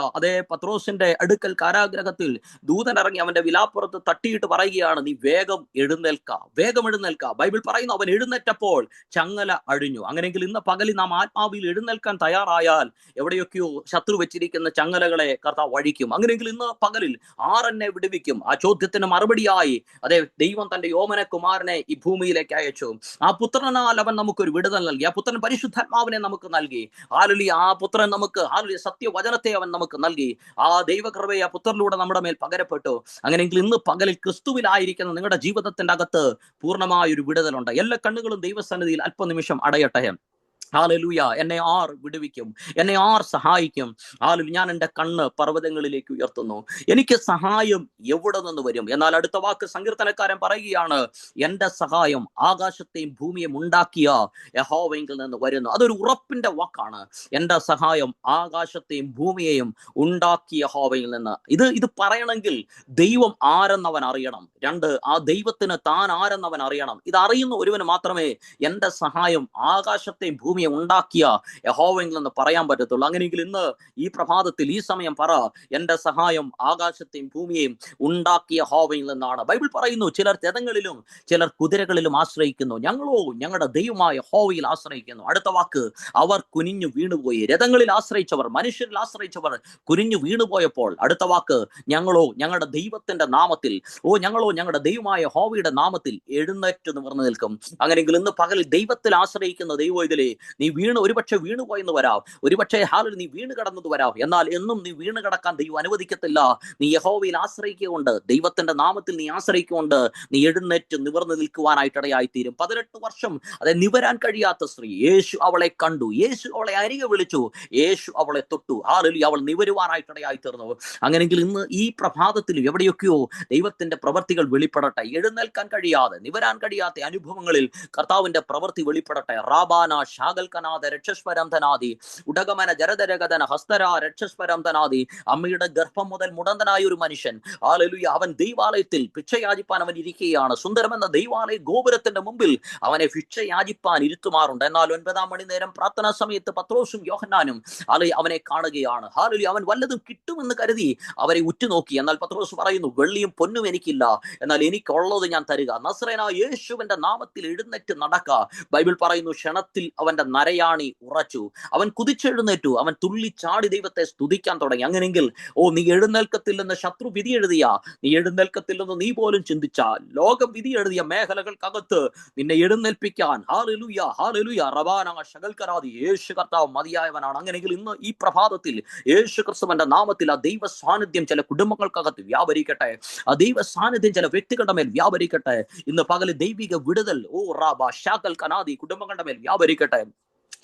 പത്രോസിന്റെ അടുക്കൽ കാരാഗ്രഹത്തിൽ ദൂതൻ ഇറങ്ങി അവന്റെ വിലാപ്പുറത്ത് തട്ടിയിട്ട് പറയുകയാണ്, നീ വേഗം എഴുന്നേൽക്ക, വേഗം എഴുന്നേൽക്ക. ബൈബിൾ പറയുന്നു, അവൻ എഴുന്നേറ്റപ്പോൾ ചങ്ങല അഴിഞ്ഞു. അങ്ങനെയെങ്കിൽ ഇന്ന് പകലിൽ നാം ആത്മാവിൽ എഴുന്നേൽക്കാൻ തയ്യാറായാൽ എവിടെയൊക്കെയോ ശത്രു വെച്ചിരിക്കുന്ന ചങ്ങലകളെ കർത്താവ് അഴിക്കും. അങ്ങനെയെങ്കിൽ ഇന്ന് പകലിൽ ആരെന്നെ വിടുവിക്കും? ആ ചോദ്യത്തിന് മറുപടിയായി ദൈവം തന്റെ യോമന കുമാരനെ ഈ ഭൂമിയിലേക്ക് അയച്ചു. ആ പുത്രനാൽ അവൻ നമുക്കൊരു വിടുതൽ നൽകി. ആ പുത്രൻ പരിശുദ്ധാത്മാവിനെ നമുക്ക് നൽകി. ആ പുത്രൻ നമുക്ക് സത്യവചനത്തെ അവൻ നമുക്ക് നൽകി. ആ ദൈവകൃപയെ ആ പുത്രനിലൂടെ നമ്മുടെ മേൽ പകരപ്പെട്ടു. അങ്ങനെയെങ്കിൽ ഇന്ന് പകലിൽ ക്രിസ്തുവിലായിരിക്കുന്ന നിങ്ങളുടെ ജീവിതത്തിന്റെ അകത്ത് പൂർണ്ണമായ ഒരു വിടുതലുണ്ട്. എല്ലാ കണ്ണുകളും ദൈവസന്നിധിയിൽ അല്പനിമിഷം അടയട്ടെ. ഹല്ലേലൂയ. എന്നെ ആർ വിടുവിക്കും? എന്നെ ആർ സഹായിക്കും? ഞാൻ എൻ്റെ കണ്ണ് പർവ്വതങ്ങളിലേക്ക് ഉയർത്തുന്നു. എനിക്ക് സഹായം എവിടെ നിന്ന് വരും? എന്നാൽ അടുത്ത വാക്ക് സങ്കീർത്തനക്കാരൻ പറയുകയാണ്, എന്റെ സഹായം ആകാശത്തെയും ഭൂമിയെയും ഉണ്ടാക്കിയ യഹോവയിൽ നിന്ന് വരുന്നു. അതൊരു ഉറപ്പിന്റെ വാക്കാണ്. എന്റെ സഹായം ആകാശത്തെയും ഭൂമിയെയും ഉണ്ടാക്കിയ യഹോവയിൽ നിന്ന്. ഇത് പറയണമെങ്കിൽ ദൈവം ആരെന്നവൻ അറിയണം. 2, ആ ദൈവത്തിന് താൻ ആരെന്നവൻ അറിയണം. ഇത് അറിയുന്ന ഒരുവന് മാത്രമേ എന്റെ സഹായം ആകാശത്തെയും ഭൂമിയെ ഉണ്ടാക്കിയ യഹോവയിൽ നിന്ന് പറയാൻ പറ്റത്തുള്ളൂ. അങ്ങനെയെങ്കിൽ ഇന്ന് ഈ പ്രഭാതത്തിൽ ഈ സമയം പറ, എന്റെ സഹായം ആകാശത്തെയും ഭൂമിയെയും ഉണ്ടാക്കിയ യഹോവയിൽ നിന്നാണ്. ബൈബിൾ പറയുന്നു, ചിലർ രഥങ്ങളിലും ചിലർ കുതിരകളിലും ആശ്രയിക്കുന്നു, ഞങ്ങളോ ഞങ്ങളുടെ ദൈവമായ യഹോവയിൽ ആശ്രയിക്കുന്നു. അടുത്ത വാക്ക്, അവർ കുനിഞ്ഞു വീണുപോയി. രഥങ്ങളിൽ ആശ്രയിച്ചവർ, മനുഷ്യരിൽ ആശ്രയിച്ചവർ കുനിഞ്ഞു വീണുപോയപ്പോൾ അടുത്ത വാക്ക്, ഞങ്ങളോ ഞങ്ങളുടെ ദൈവത്തിന്റെ നാമത്തിൽ, ഞങ്ങളോ ഞങ്ങളുടെ ദൈവമായ യഹോവയുടെ നാമത്തിൽ എഴുന്നേറ്റ് നിവർന്നു നിൽക്കും. അങ്ങനെയെങ്കിൽ ഇന്ന് പകൽ ദൈവത്തിൽ ആശ്രയിക്കുന്ന ദൈവത്തിലെ നീ ഒരുപക്ഷെ വീണുപോയെന്ന് വരാം, ഒരുപക്ഷെ നീ വീണ് കടന്നത് വരാം. എന്നാൽ എന്നും നീ വീണ് കിടക്കാൻ ദൈവം അനുവദിക്കത്തില്ല. നീ യഹോവയിൽ ആശ്രയിക്കൊണ്ട്, ദൈവത്തിന്റെ നാമത്തിൽ നീ ആശ്രയിക്കൊണ്ട് നീ എഴുന്നേറ്റ് നിവർന്നു നിൽക്കുവാനായിട്ടിടയായിത്തീരും. 18 വർഷം നിവരാൻ കഴിയാത്ത സ്ത്രീ, യേശു അവളെ കണ്ടു, യേശു അവളെ അരികെ വിളിച്ചു, യേശു അവളെ തൊട്ടു. അവൾ നിവരുവാനായിട്ടിടയായി തീർന്നു. അങ്ങനെയെങ്കിൽ ഇന്ന് ഈ പ്രഭാതത്തിൽ എവിടെയൊക്കെയോ ദൈവത്തിന്റെ പ്രവൃത്തികൾ വെളിപ്പെടട്ടെ. എഴുന്നേൽക്കാൻ കഴിയാതെ, നിവരാൻ കഴിയാത്ത അനുഭവങ്ങളിൽ കർത്താവിന്റെ പ്രവൃത്തി വെളിപ്പെടട്ടെ. റാബാന ശാകൽക്കനാഥ രക്ഷസ്വരംധനാദി ഉടകമന ജരദരഗതന ഹസ്തര രക്ഷസ്വരംധനാദി. അമ്മയുടെ ഗർഭം മുതൽ മുടന്തനായ ഒരു മനുഷ്യൻ, ഹല്ലേലൂയ, അവൻ ദൈവാലയത്തിൽ ഭിക്ഷയാചിപ്പാൻ അവൻ ഇരിക്കുകയാണ്. സുന്ദരമെന്ന ദൈവാലയ ഗോപുരത്തിന്റെ മുമ്പിൽ അവനെ ഭിക്ഷയാചിപ്പാൻ ഇരുത്തുമാറുണ്ട്. എന്നാൽ 9-ാം മണി നേരം പ്രാർത്ഥനാ സമയത്ത് പത്രോസും യോഹന്നാനും അവനെ കാണുകയാണ്. ഹല്ലേലൂയ, അവൻ വല്ലതും കിട്ടുമെന്ന് കരുതി അവരെ ഉറ്റുനോക്കി. എന്നാൽ പത്രോസ് പറയുന്നു, വെള്ളിയും പൊന്നും എനിക്കില്ല, എന്നാൽ എനിക്കുള്ളത് ഞാൻ തരിക. നസറേനായ യേശുവിന്റെ നാമത്തിൽ എഴുന്നേറ്റ് നടക്ക. ബൈബിൾ പറയുന്നു, ക്ഷണത്തിൽ അവന്റെ നരയാണി ഉറച്ചു. അവൻ കുതിച്ചെഴുന്നേറ്റു, അവൻ തുള്ളിച്ചാടി ദൈവത്തെ സ്തുതിക്കാൻ തുടങ്ങി. അങ്ങനെയെങ്കിൽ നീ എഴുന്നേൽക്കത്തില്ലെന്ന് ശത്രു വിധി എഴുതിയ, നീ എഴുന്നേൽക്കത്തില്ലെന്ന് നീ പോലും ചിന്തിച്ച, ലോകം വിധി എഴുതിയ മേഖലകൾക്കകത്ത് നിന്നെ എഴുന്നേൽപ്പിക്കാൻ ഹല്ലേലൂയ ഹല്ലേലൂയ റബാന ശകൽക്കരാദി യേശു കർത്താവ് മതിയായവനാണ്. അങ്ങനെയെങ്കിൽ ഇന്ന് ഈ പ്രഭാതത്തിൽ യേശു ക്രിസ്തുവിന്റെ നാമത്തിൽ ആ ദൈവ സാന്നിധ്യം ചില കുടുംബങ്ങൾക്കകത്ത് വ്യാപരിക്കട്ടെ. ആ ദൈവ സാന്നിധ്യം ചില വ്യക്തികളുടെ മേൽ വ്യാപരിക്കട്ടെ. ഇന്ന് പകല് ദൈവിക വിടുതൽ റാബ ശാകൽ കനാദി കുടുംബങ്ങളുടെ മേൽ വ്യാപരിക്കട്ടെ.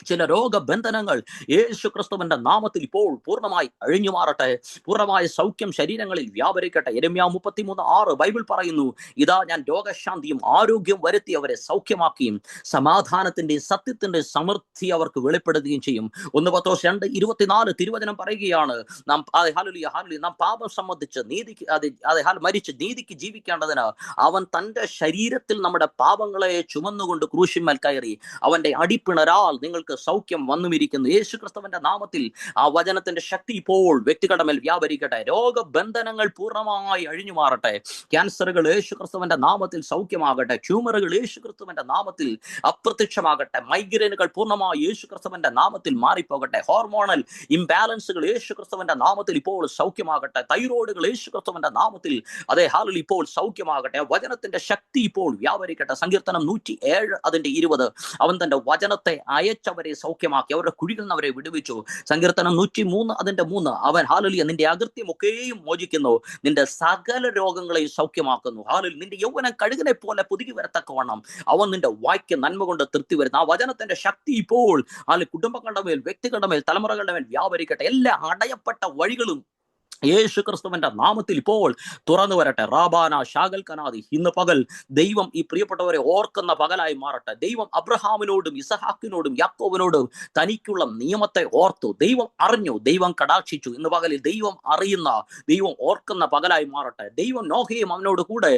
ചില രോഗബന്ധനങ്ങൾ യേശു ക്രിസ്തുവിന്റെ നാമത്തിൽ ഇപ്പോൾ പൂർണ്ണമായി അഴിഞ്ഞു മാറട്ടെ. പൂർണ്ണമായ സൗഖ്യം ശരീരങ്ങളിൽ വ്യാപരിക്കട്ടെ. യെരമ്യാ 33:6 ബൈബിൾ പറയുന്നു, ഇതാ ഞാൻ രോഗശാന്തിയും ആരോഗ്യം വരുത്തി അവരെ സൗഖ്യമാക്കിയും സമാധാനത്തിന്റെയും സത്യത്തിന്റെയും സമൃദ്ധി അവർക്ക് വെളിപ്പെടുത്തുകയും ചെയ്യും. 1 പത്രോസ് 2:24 തിരുവചനം പറയുകയാണ്, നാം നാം പാപം സംബന്ധിച്ച് മരിച്ച് നീതിക്ക് ജീവിക്കേണ്ടതിന് അവൻ തന്റെ ശരീരത്തിൽ നമ്മുടെ പാപങ്ങളെ ചുമന്നുകൊണ്ട് ക്രൂശിന്മേൽ കയറി. അവന്റെ അടിപ്പിണരാൽ നിങ്ങൾക്ക് സൗഖ്യം വന്നുമിരിക്കുന്നു. യേശു ക്രിസ്തുവിന്റെ നാമത്തിൽ ആ വചനത്തിന്റെ ശക്തി ഇപ്പോൾ വ്യക്തികളുടെ മേൽ വ്യാപരിക്കട്ടെ. രോഗബന്ധനങ്ങൾ പൂർണ്ണമായി അഴിഞ്ഞു മാറട്ടെ. ക്യാൻസറുകൾ യേശു ക്രിസ്തുവിന്റെ നാമത്തിൽ സൗഖ്യമാകട്ടെ. ട്യൂമറുകൾ യേശു ക്രിസ്തുവിന്റെ നാമത്തിൽ അപ്രത്യക്ഷമാകട്ടെ. മൈഗ്രെയിനുകൾ പൂർണ്ണമായി യേശു ക്രിസ്തുവിന്റെ നാമത്തിൽ മാറിപ്പോകട്ടെ. ഹോർമോണൽ ഇംബാലൻസുകൾ യേശു ക്രിസ്തുവിന്റെ നാമത്തിൽ ഇപ്പോൾ സൗഖ്യമാകട്ടെ. തൈറോയിഡുകൾ യേശു ക്രിസ്തുവിന്റെ നാമത്തിൽ ഇപ്പോൾ സൗഖ്യമാകട്ടെ. വചനത്തിന്റെ ശക്തി ഇപ്പോൾ വ്യാപരിക്കട്ടെ. സങ്കീർത്തനം 107:20 അവൻ തന്റെ വചനത്തെ അയച്ചവരെ സൗഖ്യമാക്കി, അവരുടെ കുഴികളിൽ നിന്ന് അവരെ വിടുവിച്ചു. സങ്കീർത്തനം 103:3 അവൻ നിന്റെ അകൃത്യമൊക്കെയും മോചിക്കുന്നു, നിന്റെ സകല രോഗങ്ങളെയും സൗഖ്യമാക്കുന്നു. നിന്റെ യൗവനം കഴുകനെ പോലെ പുതുക്കി വരത്തക്കവണ്ണം അവൻ നിന്റെ വായ്ക്ക് നന്മ കൊണ്ട് തൃപ്തി വരുന്നു. ആ വചനത്തിന്റെ ശക്തി ഇപ്പോൾ കുടുംബങ്ങളുടെ മേൽ, വ്യക്തികളുടെ മേൽ, തലമുറകളുടെ മേൽ വ്യാപരിക്കട്ടെ. എല്ലാ അടയപ്പെട്ട വഴികളും യേശു ക്രിസ്തുവിന്റെ നാമത്തിൽ ഇപ്പോൾ തുറന്നു വരട്ടെ. റാബാന ഷാഗൽ കനാദി, ഇന്ന് പകൽ ദൈവം ഈ പ്രിയപ്പെട്ടവരെ ഓർക്കുന്ന പകലായി മാറട്ടെ. ദൈവം അബ്രഹാമിനോടും ഇസഹാക്കിനോടും യാക്കോബിനോടും തനിക്കുള്ള നിയമത്തെ ഓർത്തു. ദൈവം അറിഞ്ഞു, ദൈവം കടാക്ഷിച്ചു. ഇന്ന് പകലിൽ ദൈവം അറിയുന്ന, ദൈവം ഓർക്കുന്ന പകലായി മാറട്ടെ. ദൈവം നോഹയും അവനോട് കൂടെ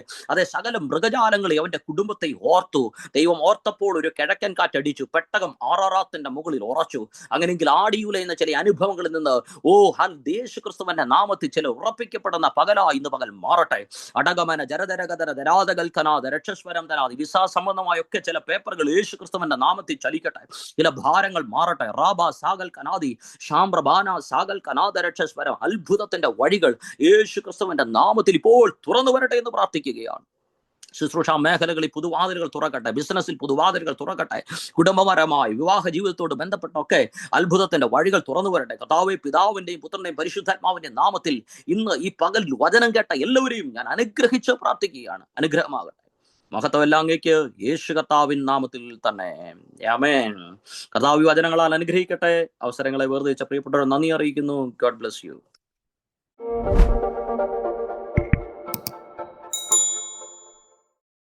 സകല മൃഗജാലങ്ങളെ അവന്റെ കുടുംബത്തെ ഓർത്തു. ദൈവം ഓർത്തപ്പോൾ ഒരു കിഴക്കൻ കാറ്റടിച്ചു, പെട്ടകം ആറാറാത്തിന്റെ മുകളിൽ ഉറച്ചു. അങ്ങനെയെങ്കിൽ ആടിയുലയുന്ന ചില അനുഭവങ്ങളിൽ നിന്ന് യേശു ക്രിസ്തുവിന്റെ ചില ഉറപ്പിക്കപ്പെടുന്ന പകലായി ഇന്ന് പകൽ മാറട്ടെ. അടകമന ജരതരകതര ധരാതകൽക്കനാഥ രക്ഷസ്വരം തനാഥി വിസാ സംബന്ധമായൊക്കെ ചില പേപ്പറുകൾ യേശു ക്രിസ്തുവിന്റെ നാമത്തിൽ ചലിക്കട്ടെ. ചില ഭാരങ്ങൾ മാറട്ടെ. റാബ സാഗൽ കനാദി ഷാംബ്രബാന സാഗൽ കനാഥ രക്ഷസ്വരം, അത്ഭുതത്തിന്റെ വഴികൾ യേശു ക്രിസ്തുവിന്റെ നാമത്തിൽ ഇപ്പോൾ തുറന്നു വരട്ടെ എന്ന് പ്രാർത്ഥിക്കുകയാണ്. ശുശ്രൂഷ മേഖലകളിൽ പുതുവാതിലുകൾ തുറക്കട്ടെ. ബിസിനസ്സിൽ പുതുവാതിലുകൾ തുറക്കട്ടെ. കുടുംബപരമായി വിവാഹ ജീവിതത്തോട് ബന്ധപ്പെട്ടൊക്കെ അത്ഭുതത്തിന്റെ വഴികൾ തുറന്നു വരട്ടെ. കർത്താവേ, പിതാവിന്റെയും പുത്രന്റെയും പരിശുദ്ധാത്മാവിന്റെയും നാമത്തിൽ ഇന്ന് ഈ പകൽ വചനം കേട്ട എല്ലാവരെയും ഞാൻ അനുഗ്രഹിച്ച് പ്രാർത്ഥിക്കുകയാണ്. അനുഗ്രഹമാകട്ടെ. മഹത്വമെല്ലാം അങ്ങേക്ക് യേശു കർത്താവിൻ നാമത്തിൽ തന്നെ. ആമേൻ. കർത്താവ് വചനങ്ങളാൽ അനുഗ്രഹിക്കട്ടെ. അവസരങ്ങളെ വേർതിരിച്ച പ്രിയപ്പെട്ടവർ നന്ദി അറിയിക്കുന്നു. God bless you.